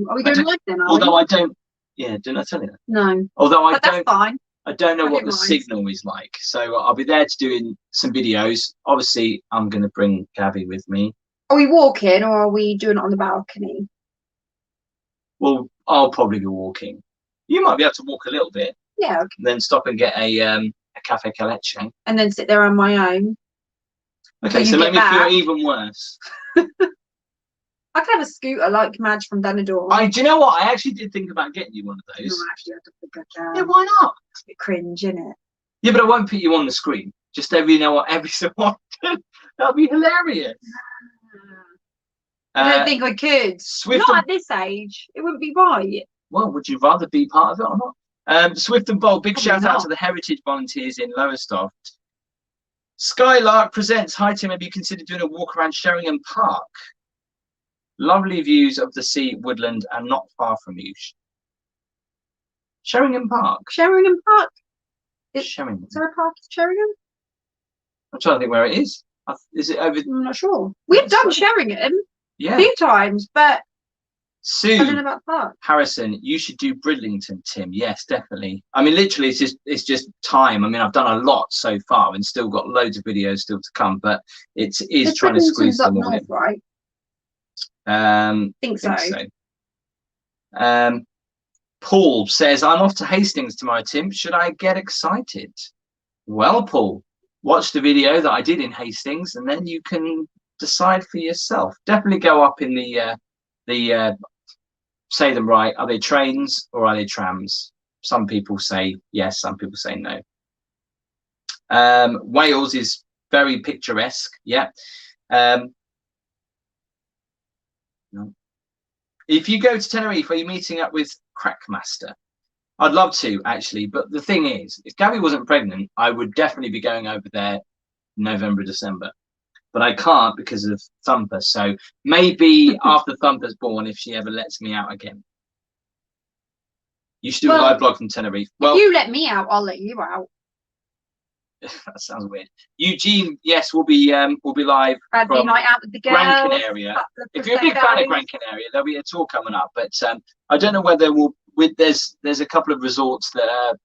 Are we going live then? Although I don't. Yeah, didn't I tell you that? No. Although I don't. That's fine. I don't know what the signal is like, so I'll be there to doing some videos. Obviously, I'm going to bring Gabby with me. Are we walking or are we doing it on the balcony? Well, I'll probably be walking. You might be able to walk a little bit. Yeah. Okay. Then stop and get a cafe con leche. And then sit there on my own. Okay, so make me feel even worse. I could have a scooter like Madge from Danador. Do you know what? I actually did think about getting you one of those. No, actually, I don't think I can. Yeah, why not? It's a bit cringe, isn't it? Yeah, but I won't put you on the screen. Just every so often. That'll be hilarious. I don't think I could. Not at this age. It wouldn't be right. Well, would you rather be part of it or not? Swift and Bold, big shout out to the Heritage volunteers in Lowestoft. Skylark presents, hi Tim, have you considered doing a walk around Sheringham Park? Lovely views of the sea, woodland, and not far from you. Sheringham Park. Sheringham Park? Sheringham. Is there a park in Sheringham? I'm trying to think where it is. Is it over? I'm not sure. We've done Sheringham a few times, but Sue, I don't know about park. Harrison, you should do Bridlington, Tim. Yes, definitely. I mean, literally, it's just time. I mean, I've done a lot so far and still got loads of videos still to come, but it is trying to squeeze them all in. Right? Think so. Paul says, I'm off to Hastings tomorrow, Tim. Should I get excited? Well, Paul, watch the video that I did in Hastings and then you can decide for yourself. Definitely go up in the say them right. Are they trains or are they trams? Some people say yes, some people say no. Wales is very picturesque. Yeah. No. If you go to Tenerife, are you meeting up with Crackmaster? I'd love to, actually. But the thing is, if Gabby wasn't pregnant, I would definitely be going over there November, December. But I can't because of Thumper. So maybe after Thumper's born, if she ever lets me out again. You should do a live blog from Tenerife. Well, if you let me out, I'll let you out. That sounds weird. Eugene, yes, we'll be live from night out with the girls, Gran Canaria. If you're a big fan of Gran Canaria, there'll be a tour coming up. But I don't know whether we'll. There's a couple of resorts that are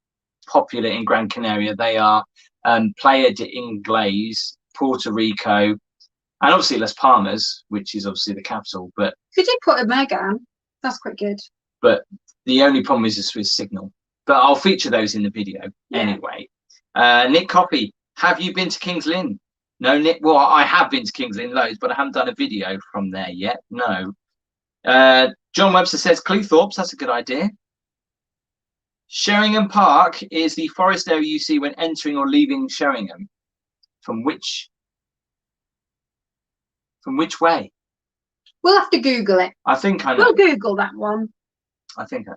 popular in Gran Canaria. They are Playa de Ingles, Puerto Rico, and obviously Las Palmas, which is obviously the capital. But could you put a Megan? That's quite good. But the only problem is the Swiss signal. But I'll feature those in the video anyway. Nick Coppy, have you been to King's Lynn? No, Nick. Well, I have been to King's Lynn loads, but I haven't done a video from there yet. No. John Webster says Cleethorpes. That's a good idea. Sheringham Park is the forest area you see when entering or leaving Sheringham. From which way? We'll have to Google it. I think I know. We'll Google that one. I think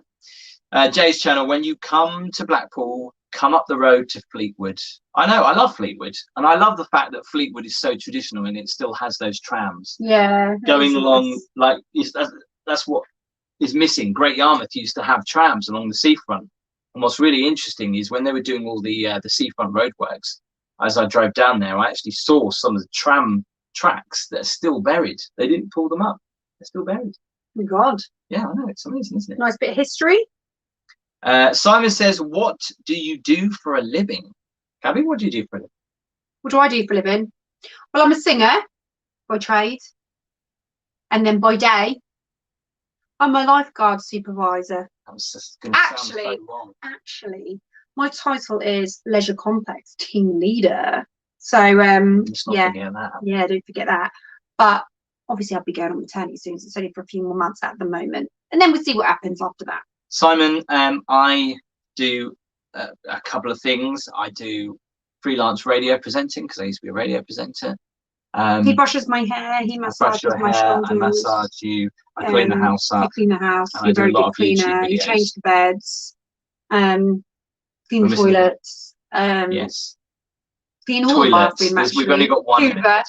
Jay's channel. When you come to Blackpool, come up the road to Fleetwood. I know, I love Fleetwood, and I love the fact that Fleetwood is so traditional and it still has those trams. Yeah, going along like that's what is missing. Great Yarmouth used to have trams along the seafront, and what's really interesting is when they were doing all the seafront roadworks. As I drove down there, I actually saw some of the tram tracks that are still buried. They didn't pull them up; they're still buried. Oh my God! Yeah, I know, it's amazing, isn't it? Nice bit of history. Simon says, what do you do for a living? Gabby, what do you do for a living? What do I do for a living? Well, I'm a singer by trade. And then by day, I'm a lifeguard supervisor. That was just gonna sound so wrong. Actually, my title is Leisure Complex Team Leader. So, yeah, don't forget that. But obviously, I'll be going on maternity soon. So it's only for a few more months at the moment. And then we'll see what happens after that. Simon, I do a couple of things. I do freelance radio presenting because I used to be a radio presenter. He brushes my hair. He massages my shoulders. I massage you. I clean the house up. I clean the house. You're a very good cleaner. You change the beds. Clean the toilets. Yes. Clean all the bathroom. Actually, we've only got one Hoover.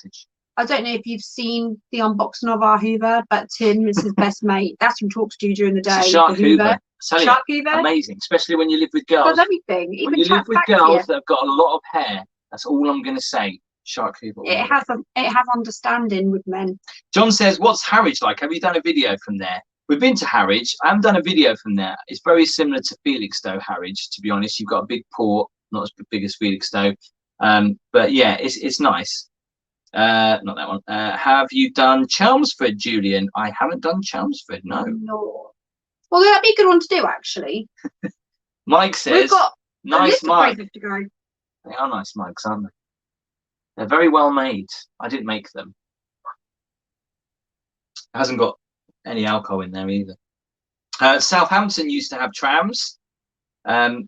I don't know if you've seen the unboxing of our Hoover, but Tim is his best mate. That's who talks to you during the day. It's a shark Hoover. Shark Hoover. Amazing, especially when you live with girls. Does everything. Even when you live with girls that have got a lot of hair, that's all I'm going to say. Shark Hoover. It has understanding with men. John says, what's Harwich like? Have you done a video from there? We've been to Harwich. I haven't done a video from there. It's very similar to Felixstowe, Harwich, to be honest. You've got a big port, not as big as Felixstowe. But yeah, it's nice. Not that one. Have you done Chelmsford, Julian? I haven't done Chelmsford, no. Well, that'd be a good one to do, actually. Mike says, we've got nice mugs. To go. They are nice mugs, aren't they? They're very well made. I didn't make them. It hasn't got any alcohol in there either. Southampton used to have trams, and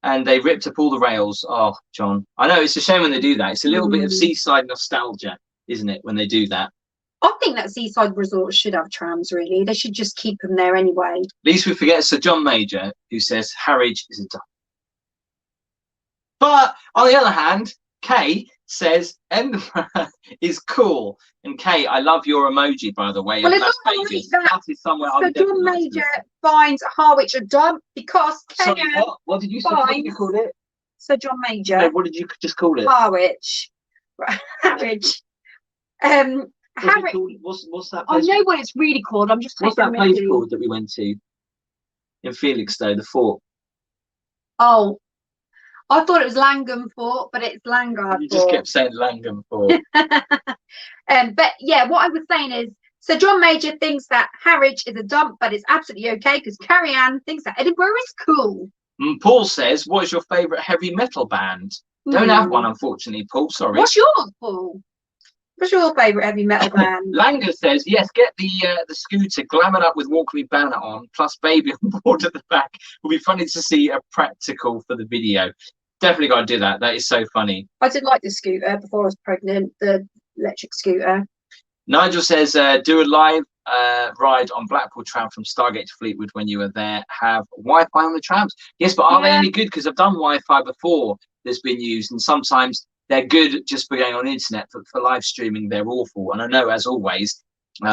they ripped up all the rails. Oh, John, I know it's a shame when they do that. It's a little bit of seaside nostalgia, isn't it, when they do that? I think that seaside resorts should have trams, really. They should just keep them there anyway. At least we forget Sir John Major, who says Harwich is a dump. But on the other hand, Kay says Edinburgh is cool. And Kay, I love your emoji, by the way. Well, it's not like that is somewhere Sir John Major finds Harwich a dump because Sorry, what did you say? What did you call it? Sir John Major. No, what did you just call it? Harwich. Harwich. Harwich. What's that place? I know what it's really called. I'm just. What's that place called that we went to in Felixstowe, the fort? Oh, I thought it was Langham Fort, but it's Langard. You just kept saying Langham Fort. But yeah, what I was saying is, Sir John Major thinks that Harwich is a dump, but it's absolutely okay because Carrie Ann thinks that Edinburgh is cool. Paul says, "What is your favourite heavy metal band?" Don't have one, unfortunately, Paul. Sorry. What's yours, Paul? What's your favourite heavy metal band? Langer says, yes, get the scooter, glam it up with Walk Me Banner on, plus baby on board at the back. Will be funny to see a practical for the video. Definitely got to do that. That is so funny. I did like the scooter before I was pregnant, the electric scooter. Nigel says, do a live ride on Blackpool tram from Stargate to Fleetwood when you were there have Wi-Fi on the trams? Yes, but are they any good? Because I've done Wi-Fi before that's been used, and sometimes they're good just for going on the internet. For live streaming, they're awful. And I know, as always,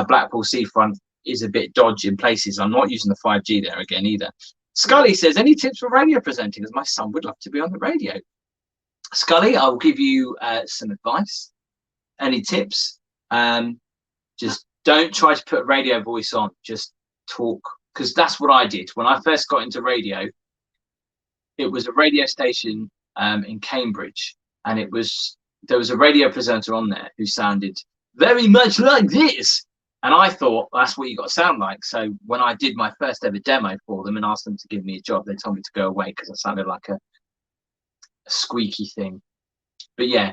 Blackpool Seafront is a bit dodgy in places. I'm not using the 5G there again either. Scully says, any tips for radio presenting? Because my son would love to be on the radio. Scully, I'll give you some advice. Any tips? Just don't try to put radio voice on. Just talk, because that's what I did when I first got into radio. It was a radio station in Cambridge, and there was a radio presenter on there who sounded very much like this, and I thought, well, that's what you got to sound like. So when I did my first ever demo for them and asked them to give me a job, they told me to go away because I sounded like a squeaky thing. But yeah,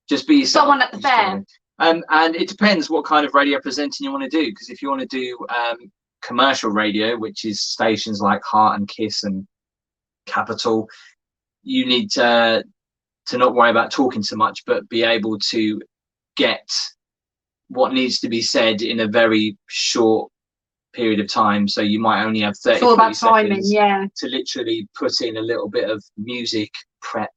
just be yourself. Someone at the fair. And it depends what kind of radio presenting you want to do, because if you want to do commercial radio, which is stations like Heart and Kiss and Capital, you need to not worry about talking so much, but be able to get what needs to be said in a very short period of time. So you might only have 30 seconds to literally put in a little bit of music prep,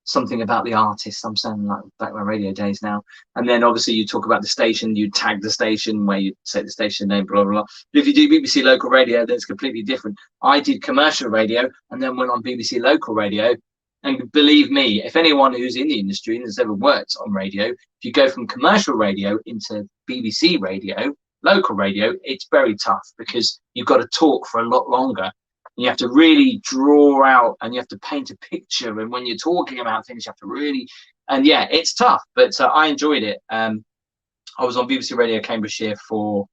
something about the artist. I'm saying like back in my radio days now. And then obviously you talk about the station, you tag the station where you say the station name, blah, blah, blah. But if you do BBC local radio, then it's completely different. I did commercial radio and then went on BBC local radio. And believe me, if anyone who's in the industry and has ever worked on radio, if you go from commercial radio into BBC radio, local radio, it's very tough because you've got to talk for a lot longer. You have to really draw out and you have to paint a picture. And when you're talking about things, you have to really, and yeah, it's tough, but I enjoyed it. I was on BBC Radio Cambridgeshire for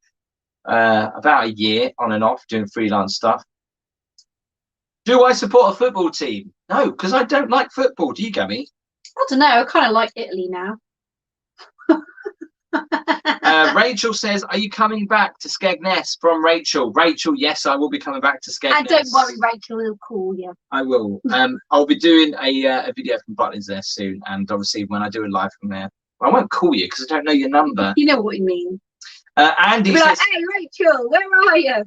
about a year on and off doing freelance stuff. Do I support a football team? No, because I don't like football. Do you, Gabby? I don't know. I kind of like Italy now. Rachel says, are you coming back to Skegness? From Rachel. Rachel, yes, I will be coming back to Skegness. And don't worry, Rachel will call you. I will. I'll be doing a video from Butlins there soon, and obviously when I do a live from there, I won't call you because I don't know your number. You know what I mean. Andy says, like, hey Rachel, where are you?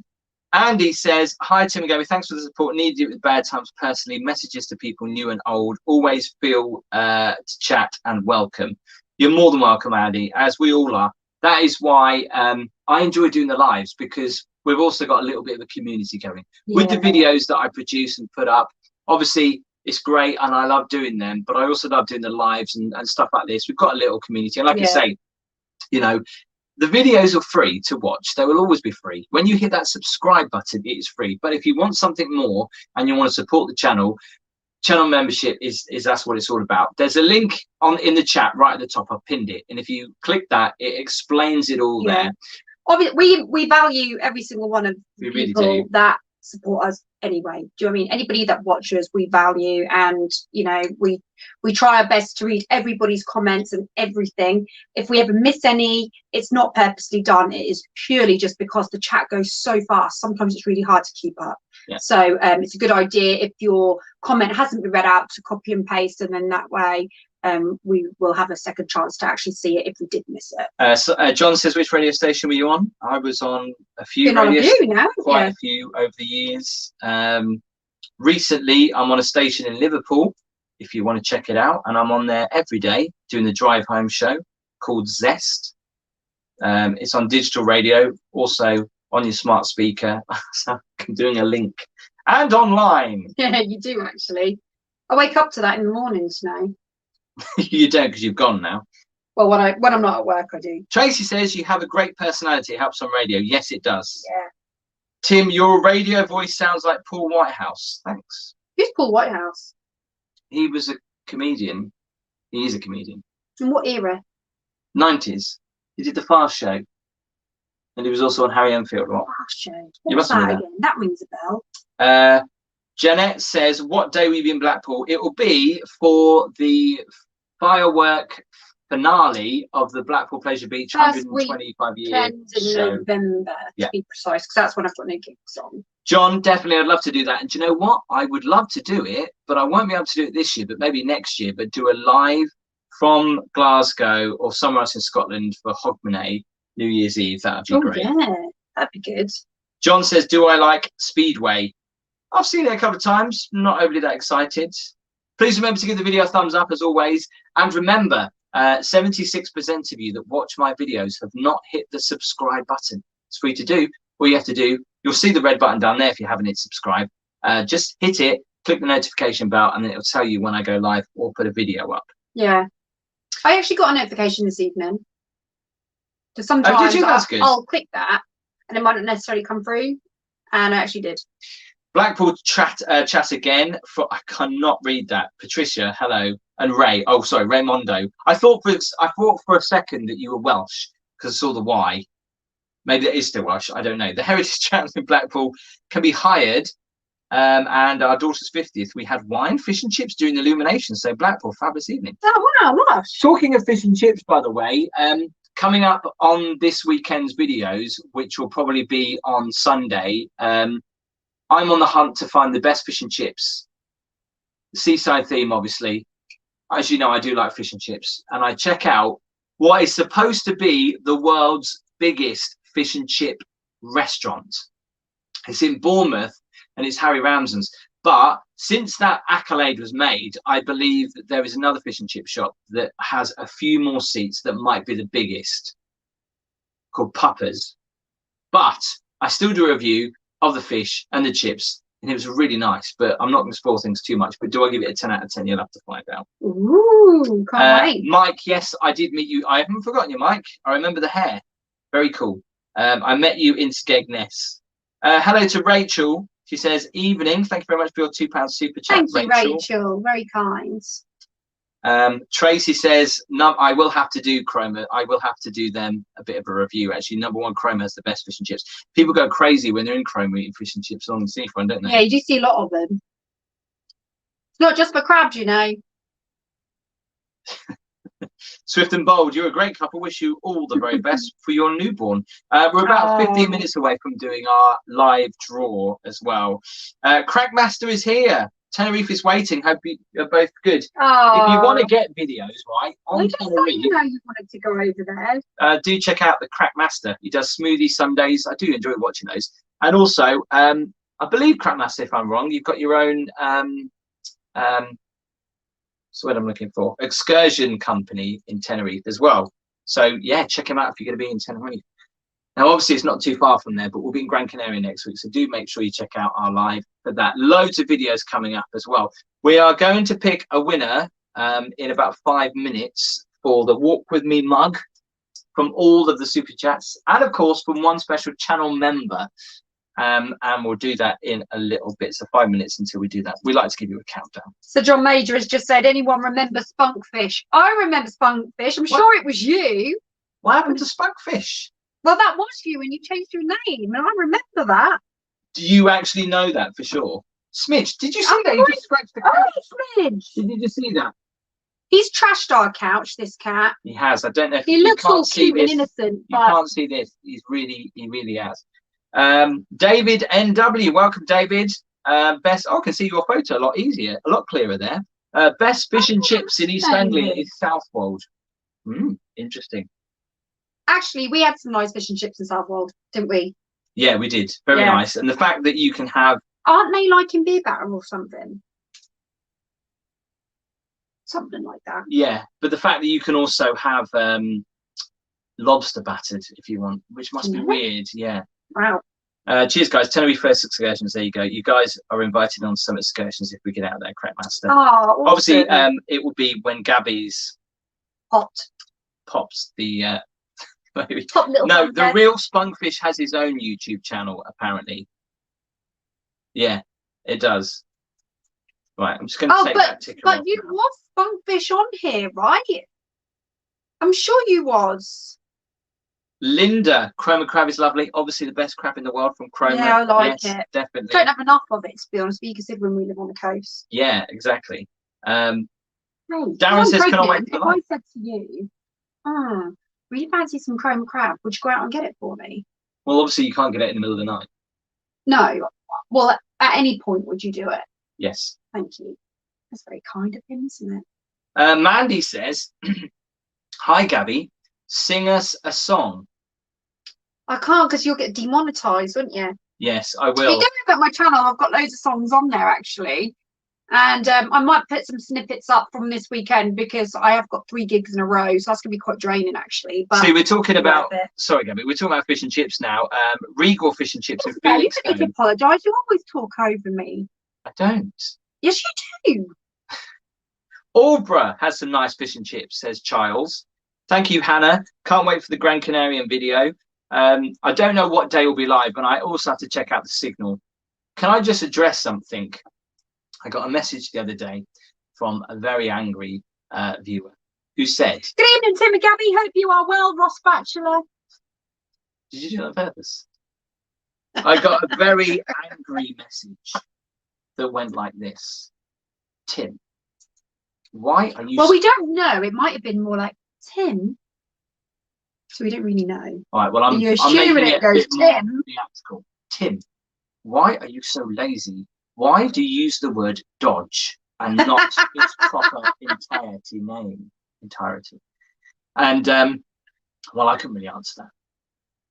Andy says, hi Tim and Gabby, thanks for the support. Needed it with bad times personally. Messages to people new and old. Always feel to chat and welcome. You're more than welcome, Andy, as we all are. That is why I enjoy doing the lives, because we've also got a little bit of a community going. Yeah. With the videos that I produce and put up, obviously it's great and I love doing them, but I also love doing the lives and stuff like this. We've got a little community. And like I say, you know, the videos are free to watch. They will always be free. When you hit that subscribe button, it is free. But if you want something more and you want to support the channel membership is that's what it's all about. There's a link in the chat right at the top. I've pinned it. And if you click that, it explains it all there. Obviously, we value every single one of the people really that support us anyway. Do you know what I mean? Anybody that watches, we value, and you know, we try our best to read everybody's comments and everything. If we ever miss any, it's not purposely done. It is purely just because the chat goes so fast. Sometimes it's really hard to keep up. Yeah. So it's a good idea if your comment hasn't been read out to copy and paste, and then that way we will have a second chance to actually see it if we did miss it. John says, which radio station were you on? I was on a few quite a few over the years. Recently I'm on a station in Liverpool, if you want to check it out, and I'm on there every day doing the drive home show called Zest. It's on digital radio, also on your smart speaker. So I'm doing a link, and online. Yeah, you do actually. I wake up to that in the mornings now. You don't, because you've gone now. Well, when I'm not at work, I do. Tracy says you have a great personality. It helps on radio. Yes, it does. Yeah. Tim, your radio voice sounds like Paul Whitehouse. Thanks. Who's Paul Whitehouse? He was a comedian. He is a comedian. In what era? 90s. He did the Fast Show. And he was also on Harry Enfield. Fast Show. What's that again? That rings a bell. Jeanette says, what day will you be in Blackpool? It will be for the firework finale of the Blackpool Pleasure Beach 125 year show. November, to be precise, because that's when I've got no gigs on. John, definitely, I'd love to do that. And do you know what? I would love to do it, but I won't be able to do it this year, but maybe next year, but do a live from Glasgow or somewhere else in Scotland for Hogmanay New Year's Eve. That'd be Oh great. yeah, that'd be good. John says, do I like Speedway? I've seen it a couple of times, not overly that excited. Please remember to give the video a thumbs up as always. And remember, 76% of you that watch my videos have not hit the subscribe button. It's free to do. All you have to do, you'll see the red button down there if you haven't hit subscribe. Just hit it, click the notification bell, and then it'll tell you when I go live or put a video up. Yeah. I actually got a notification this evening. So sometimes did you? That's good. I'll click that and it might not necessarily come through. And I actually did. Blackpool chat again. I cannot read that. Patricia, hello, and Ray. Oh, sorry, Raymondo. I thought for a second that you were Welsh because I saw the Y. Maybe that is still Welsh. I don't know. The Heritage Channel in Blackpool can be hired. And our daughter's 50th, we had wine, fish and chips during the illumination. So Blackpool, fabulous evening. Oh wow, lush. Talking of fish and chips, by the way, coming up on this weekend's videos, which will probably be on Sunday, I'm on the hunt to find the best fish and chips. The seaside theme, obviously. As you know, I do like fish and chips. And I check out what is supposed to be the world's biggest fish and chip restaurant. It's in Bournemouth and it's Harry Ramsden's. But since that accolade was made, I believe that there is another fish and chip shop that has a few more seats that might be the biggest, called Puppers. But I still do a review of the fish and the chips, and it was really nice. But I'm not going to spoil things too much. But do I give it a 10 out of 10? You'll have to find out. Ooh, can't wait. Mike, yes, I did meet you. I haven't forgotten you, Mike. I remember the hair. Very cool. I met you in Skegness. Hello to Rachel. She says, evening. Thank you very much for your £2 super chat. Thank you, Rachel. Very kind. Tracy says, no, I will have to do Chroma. I will have to do them a bit of a review. Actually, number one, Chroma has the best fish and chips. People go crazy when they're in Chroma eating fish and chips on the seafront, don't they? Yeah, you do see a lot of them. It's not just for crabs, you know. Swift and Bold, you're a great couple. Wish you all the very best for your newborn. We're about 15 minutes away from doing our live draw as well. Crackmaster is here. Tenerife is waiting. Hope you're both good. Oh. If you want to get videos, right, on Tenerife, you know you wanted to go over there. Do check out the Crackmaster. He does smoothie Sundays. I do enjoy watching those. And also, I believe Crackmaster, if I'm wrong, you've got your own so what I'm looking for, excursion company in Tenerife as well. So yeah, check him out if you're going to be in Tenerife. Now, obviously, it's not too far from there, but we'll be in Gran Canaria next week. So do make sure you check out our live for that. Loads of videos coming up as well. We are going to pick a winner in about 5 minutes for the Walk With Me mug from all of the super chats. And of course, from one special channel member. And we'll do that in a little bit. So 5 minutes until we do that. We like to give you a countdown. So John Major has just said, anyone remember Spunkfish? I remember Spunkfish. I'm sure it was you. What happened to Spunkfish? Well, that was you when you changed your name. And I remember that. Do you actually know that for sure? Smidge, did you see that? He just scratched the couch. Oh, Smidge. Did you just see that? He's trashed our couch, this cat. He has. I don't know if he looks all cute and innocent. You can't see this. He really has. David NW, welcome David. Best, I can see your photo a lot easier, a lot clearer there. Best fish and chips in East Anglia is Southwold. Interesting. Actually, we had some nice fish and chips in Southwold, didn't we? Yeah, we did. Very nice. And the fact that you can have, aren't they like in beer batter or something? Something like that. Yeah, but the fact that you can also have lobster battered if you want, which must be weird. Yeah. Wow. Cheers, guys. Tenerife first excursions. There you go. You guys are invited on some excursions if we get out there, Crackmaster. Oh, awesome. Obviously, it will be when Gabby's pops the Top little the real Spunkfish has his own YouTube channel apparently. Yeah, it does. Right, I'm just going to take that ticker off. But you was Spunkfish on here, right? I'm sure you was. Linda, Chroma crab is lovely. Obviously, the best crab in the world from Chroma. Yeah, I like it. Definitely. Don't have enough of it, to be honest. But you consider when we live on the coast. Yeah, exactly. Hey, Darren says, "Can I wait for if I said to you, really fancy some Chroma crab, would you go out and get it for me?" Well, obviously, you can't get it in the middle of the night. No. Well, at any point, would you do it? Yes. Thank you. That's very kind of him, isn't it? Mandy says, "Hi, Gabby. Sing us a song." I can't because you'll get demonetized, wouldn't you? Yes, I If you will. go over at my channel, I've got loads of songs on there actually. And I might put some snippets up from this weekend because I have got 3 gigs in a row. So that's going to be quite draining actually. But See, we're talking about, worth it. sorry, Gabby, we're talking about fish and chips now. Regal Fish and Chips in Yeah, you Felixstowe. don't need to apologise. You always talk over me. I don't. Yes, you do. Aldborough has some nice fish and chips, says Childs. Thank you, Hannah. Can't wait for the Grand Canarian video. I don't know what day will be live, and I also have to check out the signal. Can I just address something? I got a message the other day from a very angry viewer who said, Good evening, Tim and Gabby. Hope you are well, Ross Bachelor. did you do that on purpose? I got a very angry message that went like this. Tim, why are you... Well, we don't know. It might have been more like Tim. So we don't really know. All right, well, I'm assuming making it goes Tim. theatrical. Tim, why are you so lazy? Why do you use the word dodge and not its proper entirety? And well, I couldn't really answer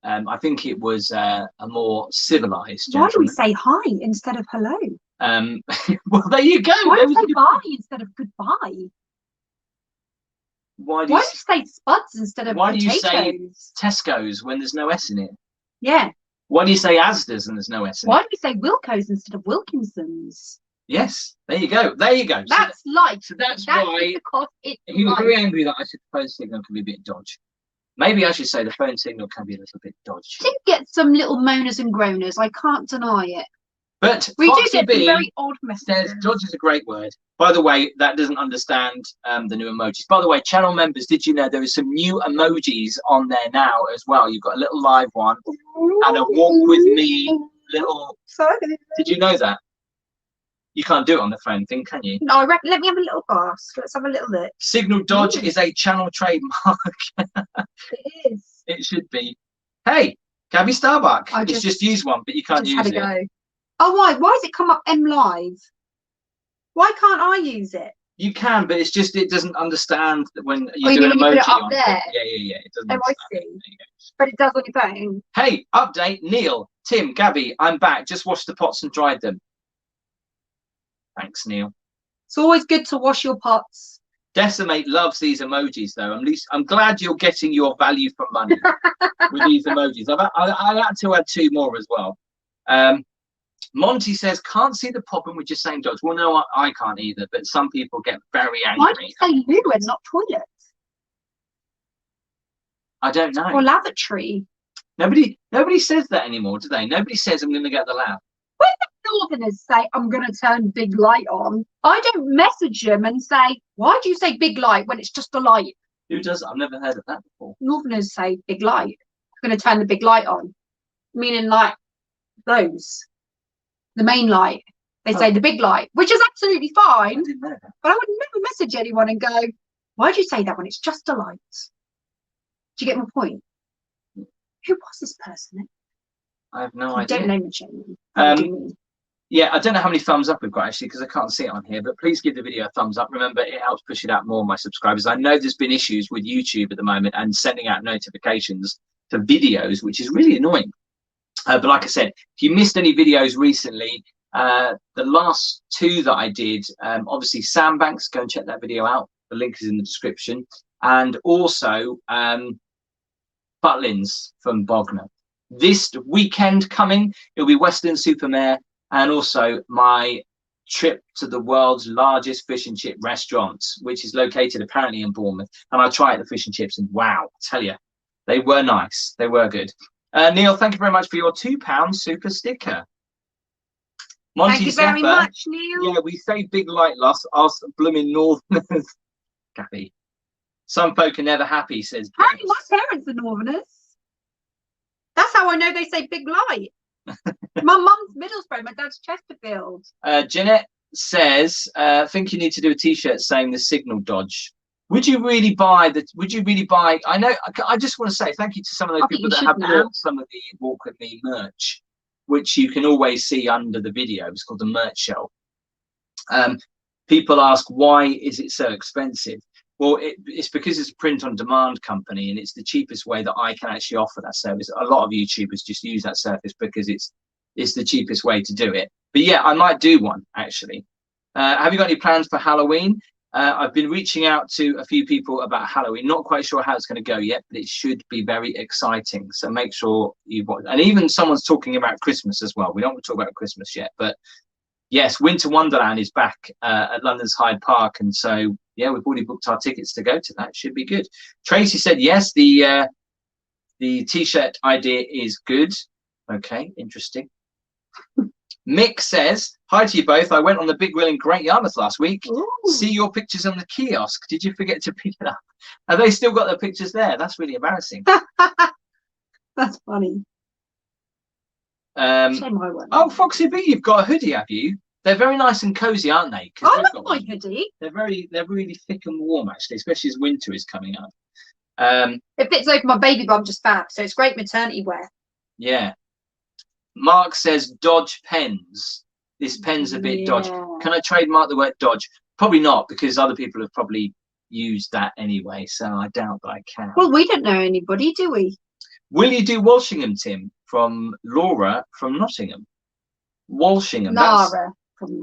that. I think it was a more civilized gentleman. Why do we say hi instead of hello? Well, there you go. Why do we say bye instead of goodbye? Why do Why you do you say spuds instead of why do potatoes? you say Tesco's when there's no S in it? Yeah. Why do you say Asda's and there's no S in Why it? do we say Wilco's instead of Wilkinson's? Yes, there you go. There you go. That's light. So that's That's why because it's he was light. very angry that I said the phone signal can be a bit dodgy. Maybe I should say the phone signal can be a little bit dodgy. We do get some little moaners and groaners. I can't deny it. But We do Foxy get some B very odd messages. says dodge is a great word. By the way, that doesn't understand the new emojis. By the way, channel members, did you know there is some new emojis on there now as well? You've got a little live one and a walk with me little. Sorry. Did you know that? You can't do it on the phone thing, can you? No, let me have a little glass. Let's have a little look. Signal dodge is a channel trademark. It is. It should be. Hey, Gabby Starbuck. I It's just use one, but you can't Just use had a it. go. Oh, why? Why does it come up M Live? Why can't I use it? You can, but it's just it doesn't understand that when you you do an mean when you emoji put it up on there? Yeah. It doesn't. Oh, I understand. see. There you go. But it does on your phone. Hey, update, Neil, Tim, Gabby, I'm back. Just washed the pots and dried them. Thanks, Neil. It's always good to wash your pots. Decimate loves these emojis, though. I'm glad you're getting your value for money with these emojis. I had to add 2 more as well. Monty says, can't see the problem with just saying dodge. Well, no, I can't either, but some people get very angry. Why do you say loo and not toilet? I don't know. Or lavatory? Nobody says that anymore, do they? Nobody says I'm going to get the lab. When the Northerners say, I'm going to turn big light on, I don't message them and say, why do you say big light when it's just a light? Who does? I've never heard of that before. Northerners say big light. I'm going to turn the big light on. Meaning like those. The main light. They say the big light, which is absolutely fine. I didn't know that. But I would never message anyone and go, why do you say that when it's just a light? Do you get my point? Who was this person? I have no I idea. don't name and shame. Yeah, I don't know how many thumbs up we've got actually because I can't see it on here, but please give the video a thumbs up. Remember, it helps push it out more, my subscribers. I know there's been issues with YouTube at the moment and sending out notifications for videos, which is really annoying. But like I said, if you missed any videos recently, the last 2 that I did, obviously Sam Banks, go and check that video out. The link is in the description. And also Butlins from Bognor. This weekend coming, it'll be Western-super-Mare and also my trip to the world's largest fish and chip restaurant, which is located apparently in Bournemouth. And I tried the fish and chips and wow, I tell you, they were nice. They were good. Neil, thank you very much for your £2 super sticker. Monty Thank you very Zephyr, much, Neil. yeah, we say big light loss, us blooming Northerners. Kathy. Some folk are never happy, says Apparently my parents are Northerners. That's how I know they say big light. My mum's Middlesbrough, my dad's Chesterfield. Jeanette says, I think you need to do a t-shirt saying the signal dodge. Would you really buy I know, I just want to say thank you to some of those people that have bought some of the Walk With Me merch, which you can always see under the video. It's called the merch shelf. People ask, why is it so expensive? Well, it's because it's a print-on-demand company, and it's the cheapest way that I can actually offer that service. A lot of YouTubers just use that service because it's the cheapest way to do it. But yeah, I might do one actually. Have you got any plans for Halloween? I've been reaching out to a few people about Halloween. Not quite sure how it's going to go yet, but it should be very exciting. So make sure you watch. And even someone's talking about Christmas as well. We don't want to talk about Christmas yet, but yes, Winter Wonderland is back at London's Hyde Park, and so yeah, we've already booked our tickets to go to that. Should be good. Tracy said yes. The t-shirt idea is good. Okay, interesting. Mick says, hi to you both. I went on the Big Wheel in Great Yarmouth last week. Ooh. See your pictures on the kiosk. Did you forget to pick it up? Have they still got their pictures there? That's really embarrassing. That's funny. Oh, Foxy B, you've got a hoodie, have you? They're very nice and cozy, aren't they? I like my hoodie. They're really thick and warm, actually, especially as winter is coming up. It fits over my baby bum just fab, so it's great maternity wear. Yeah. Mark says dodge pens. This pen's a bit dodge. Can I trademark the word dodge? Probably not, because other people have probably used that anyway, so I doubt that I can. Well, we don't know anybody, do we? Will you do Walshingham, Tim? From Laura from Nottingham. Walshingham.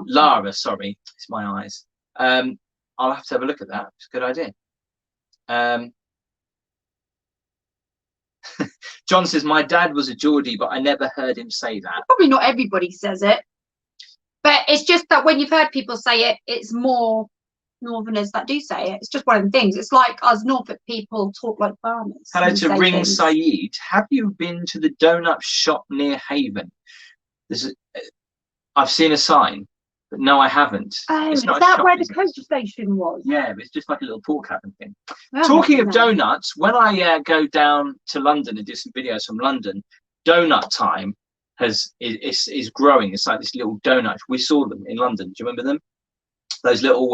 Lara, sorry. It's my eyes. I'll have to have a look at that. It's a good idea. John says, my dad was a Geordie, but I never heard him say that. Probably not everybody says it. But it's just that when you've heard people say it, it's more Northerners that do say it. It's just one of the things. It's like us Norfolk people talk like farmers. Hello to Ring Saeed. Have you been to the donut shop near Haven? I've seen a sign, but no, I haven't. Oh, is that where the coach station was? Yeah, it's just like a little pork cabin thing. Oh, talking of donuts, when I go down to London and do some videos from London, donut time is growing. It's like this little donut. We saw them in London. Do you remember them? Those little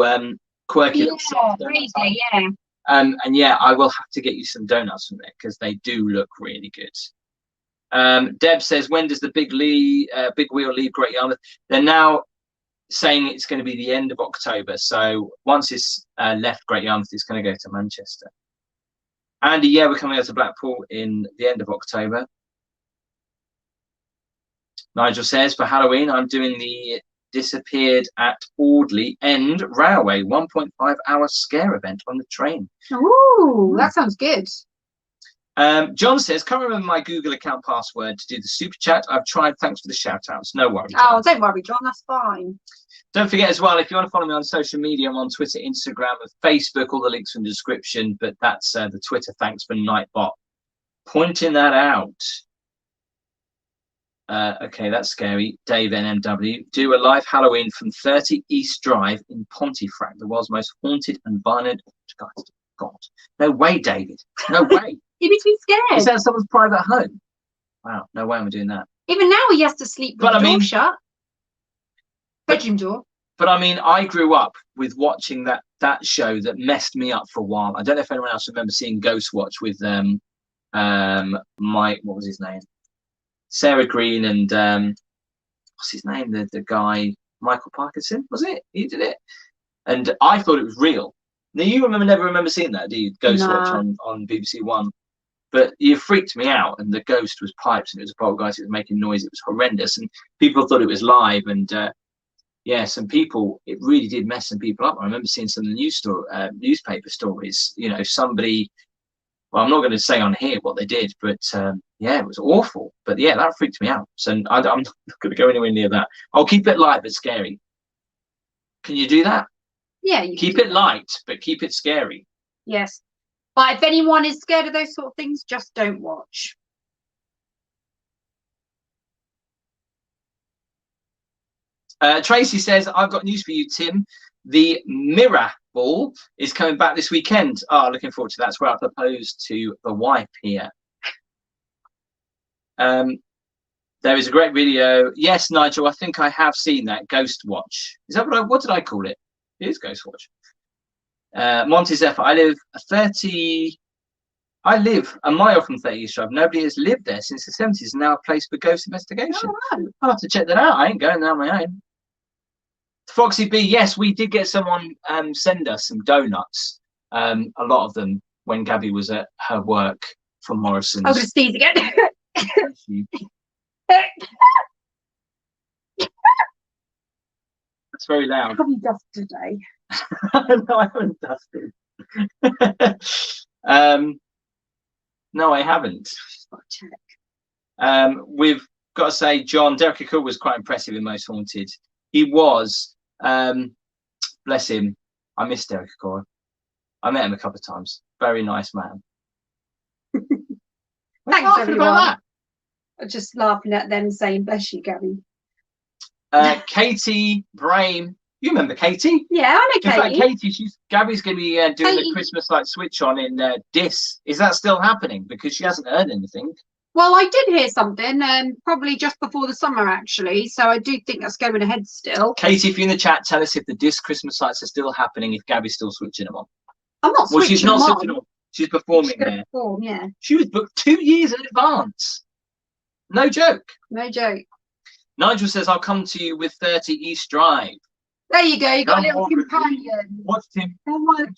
quirky little shops. Crazy, yeah. And yeah, I will have to get you some donuts from there because they do look really good. Deb says, when does the Big Wheel leave Great Yarmouth? They're now saying it's going to be the end of October. So once it's left Great Yarmouth, it's going to go to Manchester. Andy, yeah, we're coming out to Blackpool in the end of October. Nigel says, for Halloween, I'm doing the Disappeared at Audley End Railway 1.5-hour scare event on the train. Ooh, that sounds good. John says, can't remember my Google account password to do the super chat. I've tried. Thanks for the shout outs. No worries. Oh, don't worry, John. That's fine. Don't forget as well, if you want to follow me on social media, I'm on Twitter, Instagram, and Facebook. All the links in the description. But that's the Twitter. Thanks for Nightbot pointing that out. Okay, that's scary. Dave NMW. Do a live Halloween from 30 East Drive in Pontefract, the world's most haunted and violent. God, no way, David. No way. You'd be too scared. Is that someone's private home? Wow, no way I'm doing that. Even now he has to sleep with the door shut. Bedroom door. But I mean, I grew up with watching that show that messed me up for a while. I don't know if anyone else remembers seeing Ghost Watch with what was his name? Sarah Green and what's his name? The guy, Michael Parkinson, was it? He did it. And I thought it was real. Now you never remember seeing that, do you? Ghost Watch on BBC One. But you freaked me out, and the ghost was pipes, and it was a poltergeist. It was making noise. It was horrendous, and people thought it was live. And yeah, some people, it really did mess some people up. I remember seeing some of the newspaper stories. You know, somebody. Well, I'm not going to say on here what they did, but yeah, it was awful. But yeah, that freaked me out. So I'm not going to go anywhere near that. I'll keep it light but scary. Can you do that? Yeah, you keep it light, but keep it scary. Yes. But if anyone is scared of those sort of things, just don't watch. Tracy says, I've got news for you, Tim. The Mirror Ball is coming back this weekend. Oh, looking forward to that. That's where I proposed to the wife here. There is a great video. Yes, Nigel, I think I have seen that. Ghost Watch. Is that what did I call it? It is Ghost Watch. Monty Zephyr, I live a mile from 30 East Drive. Nobody has lived there since the 70s. Now a place for ghost investigation. Oh, I'll have to check that out. I ain't going there on my own. Foxy B, yes, we did get someone send us some donuts. a lot of them when Gabby was at her work from Morrison's. I'm going to sneeze again. It's very loud. Probably dust today. No, I haven't dusted. No, I haven't. Got to check. We've got to say, John, Derek Cook was quite impressive in Most Haunted. He was, bless him. I miss Derek Cook. I met him a couple of times. Very nice man. Thanks, everyone. I'm just laughing at them saying, bless you, Gabby. Katie Brame. You remember Katie? Yeah, I know Katie. In fact, Katie, Gabby's going to be doing the Christmas light switch on in Dis. Is that still happening? Because she hasn't heard anything. Well, I did hear something, probably just before the summer, actually. So I do think that's going ahead still. Katie, if you're in the chat, tell us if the Dis Christmas lights are still happening, if Gabby's still switching them on. I'm not switching she's not them switching them on. She's performing there. Perform, yeah. She was booked 2 years in advance. No joke. No joke. Nigel says, I'll come to you with 30 East Drive. There you go. You got a little companion. Watched him. Come on,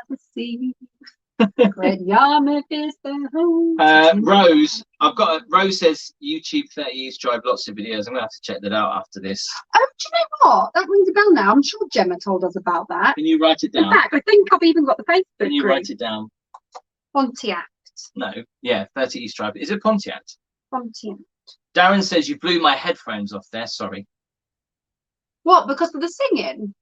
the sea. Red Yarmouth is the home. Rose, Rose says YouTube 30 East Drive, lots of videos. I'm gonna have to check that out after this. Oh, do you know what? That rings a bell now. I'm sure Gemma told us about that. Can you write it down? In fact, I think I've even got the Facebook Can you group. write it down? Pontiac. No, yeah, 30 East Drive. Is it Pontiac? Pontiac. Darren says you blew my headphones off there. Sorry. What? Because of the singing?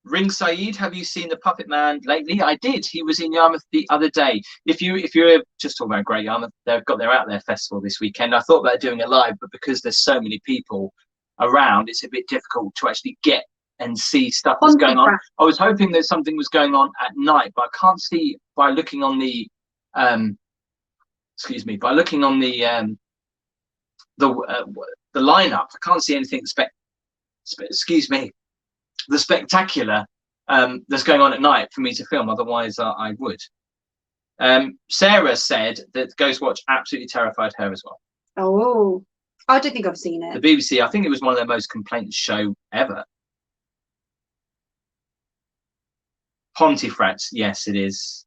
Ring Saeed, have you seen the Puppet Man lately? I did. He was in Yarmouth the other day. If you're just talking about Great Yarmouth, they've got their Out There festival this weekend. I thought about doing it live, but because there's so many people around, it's a bit difficult to actually get and see stuff that's going on. I was hoping that something was going on at night, but I can't see by looking on the the lineup. I can't see anything the spectacular that's going on at night for me to film. Otherwise, I would. Sarah said that Ghost Watch absolutely terrified her as well. Oh, I don't think I've seen it. The BBC, I think it was one of their most complained show ever. Pontefract, yes, it is.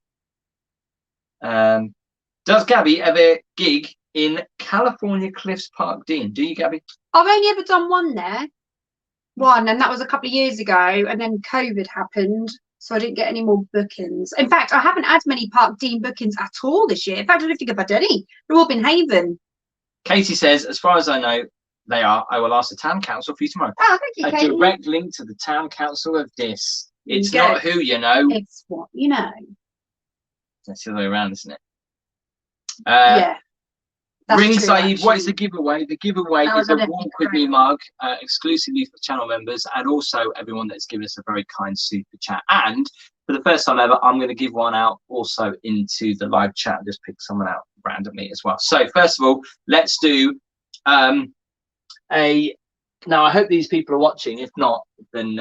Does Gabby ever gig in California Cliffs Park Dean? Do you, Gabby? I've only ever done one there. One, and that was a couple of years ago, and then COVID happened, so I didn't get any more bookings. In fact, I haven't had many Park Dean bookings at all this year. In fact, I don't think I've had any. They're all been Haven. Katie says, as far as I know, they are. I will ask the town council for you tomorrow. Oh, thank you, Katie. A direct link to the town council of Dis. It's not who you know. It's what you know. That's the other way around, isn't it? Yeah. Ring Saeed, what is the giveaway? The giveaway is a Walk With Me mug, exclusively for channel members, and also everyone that's given us a very kind super chat. And for the first time ever, I'm going to give one out also into the live chat. Just pick someone out randomly as well. So first of all, let's do now I hope these people are watching. If not, then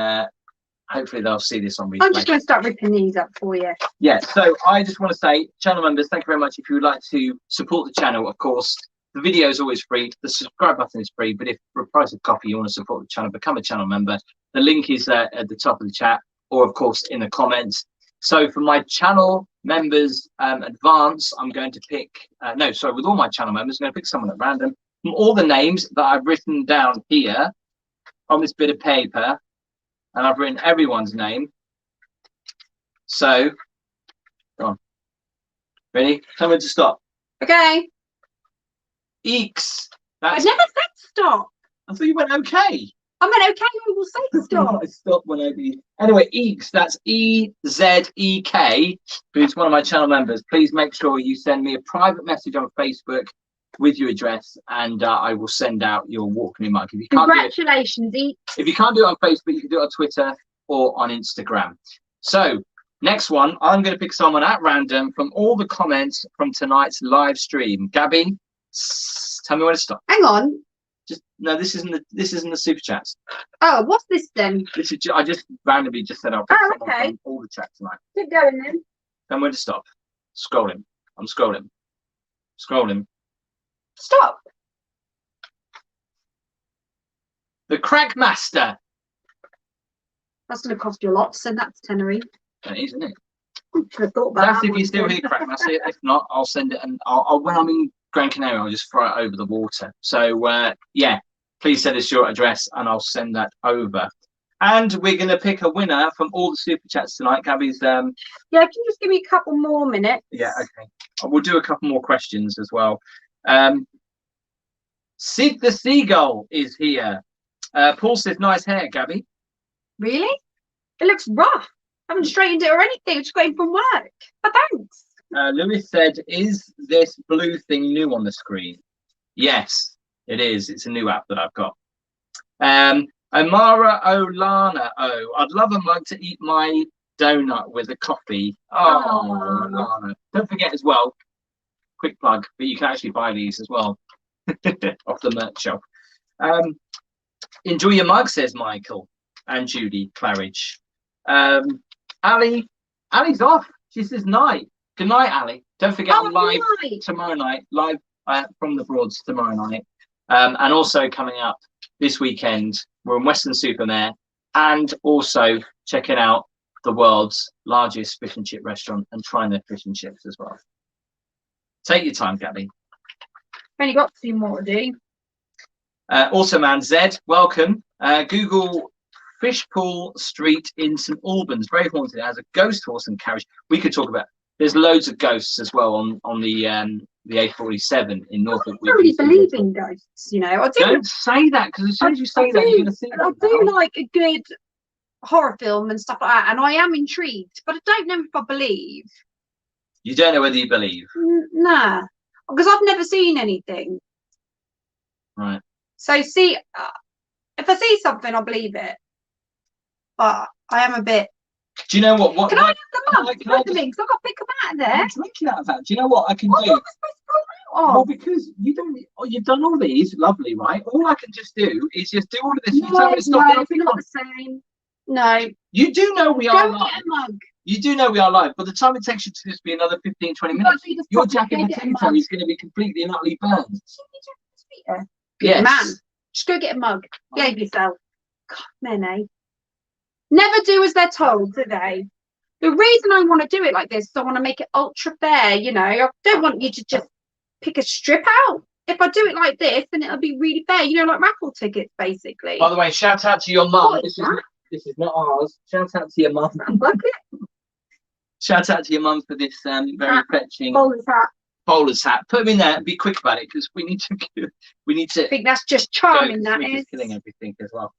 hopefully they'll see this on replay. I'm just going to start ripping these up for you. Yeah, so I just want to say, channel members, thank you very much. If you would like to support the channel, of course, the video is always free. The subscribe button is free, but if for a price of coffee you want to support the channel, become a channel member. The link is at the top of the chat, or of course in the comments. So for my channel members advance, I'm going to pick, with all my channel members, I'm going to pick someone at random from all the names that I've written down here on this bit of paper. And I've written everyone's name. So, go on. Ready? Tell me to stop. Okay. Eeks. I never said stop. I thought you went okay. I meant okay, I will say stop. I stopped when I did. Anyway, Eeks, that's E-Z-E-K, who's one of my channel members. Please make sure you send me a private message on Facebook with your address, and I will send out your Walk Me mug. If you can't Congratulations, Eeks. If you can't do it on Facebook, you can do it on Twitter or on Instagram. So next one, I'm going to pick someone at random from all the comments from tonight's live stream. Gabby, tell me when to stop. Hang on. No, this isn't the super chats. Oh, what's this then? This is I just randomly just said I'll pick someone from all the chats tonight. Keep going then. Tell me when to stop. Scrolling. I'm scrolling. Scrolling. Stop. The Crack Master. That's going to cost you a lot. Send that to Tenerife. That is, isn't it? I thought about That's that if one you're still too. here, crack. That's it. If not, I'll send it, and I'll when I'm in Gran Canaria, I'll just throw it over the water. So yeah, please send us your address, and I'll send that over. And we're going to pick a winner from all the super chats tonight. Gabby's Yeah, can you just give me a couple more minutes? yeah, okay. We'll do a couple more questions as well. Sid the Seagull is here. Paul says, nice hair, Gabby. Really? It looks rough. I haven't straightened it or anything. I just got in from work. But thanks. Lewis said, is this blue thing new on the screen? Yes, it is. It's a new app that I've got. Amara Olana. Oh, I'd love a mug to eat my donut with a coffee. Oh, Olana. Don't forget as well, quick plug, but you can actually buy these as well off the merch shop. Enjoy your mug, says Michael and Judy Claridge. Ali's off. She says night. Good night, Ali. Don't forget I'm live tomorrow night, live from the Broads tomorrow night. And also coming up this weekend, we're in Weston-super-Mare, and also checking out the world's largest fish and chip restaurant and trying their fish and chips as well. Take your time, Gabby. Only got 2 more to do. Also, man, Zed, welcome. Google Fishpool Street in St Albans, very haunted. It has a ghost horse and carriage. We could talk about. There's loads of ghosts as well on the A47 in Norfolk. I don't really believe in ghosts, you know. I do. Don't say that, because as soon as you say that, you're going to see that. I do like a good horror film and stuff like that, and I am intrigued, but I don't know if I believe. You don't know whether you believe? Nah, because I've never seen anything. Right. So see, if I see something, I'll believe it. But I am a bit. Do you know what? Can I have the mug? I've got to pick them out of there. I'm drinking out of that. Do you know what I can do? What am I supposed to pull them out of? Well, because you don't. Oh, you've done all these, lovely, right? All I can just do is just do all of this. No, it's not the same. No. You do know we are live. Get a mug. You do know we are live. By the time it takes you to just be another 15, 20 minutes, your jacket potato is going to be completely and utterly burned. Yes. Man, just go get a mug. Behave yourself. God, men, eh? Never do as they're told, do they? The reason I want to do it like this is I want to make it ultra fair, you know. I don't want you to just pick a strip out. If I do it like this, then it'll be really fair, you know, like raffle tickets, basically. By the way, shout out to your mum. This is not ours. Shout out to your mum. Shout out to your mum for this very fetching bowler's hat. Put them in there and be quick about it, because we need to. I think that's just charming. That is killing everything as well.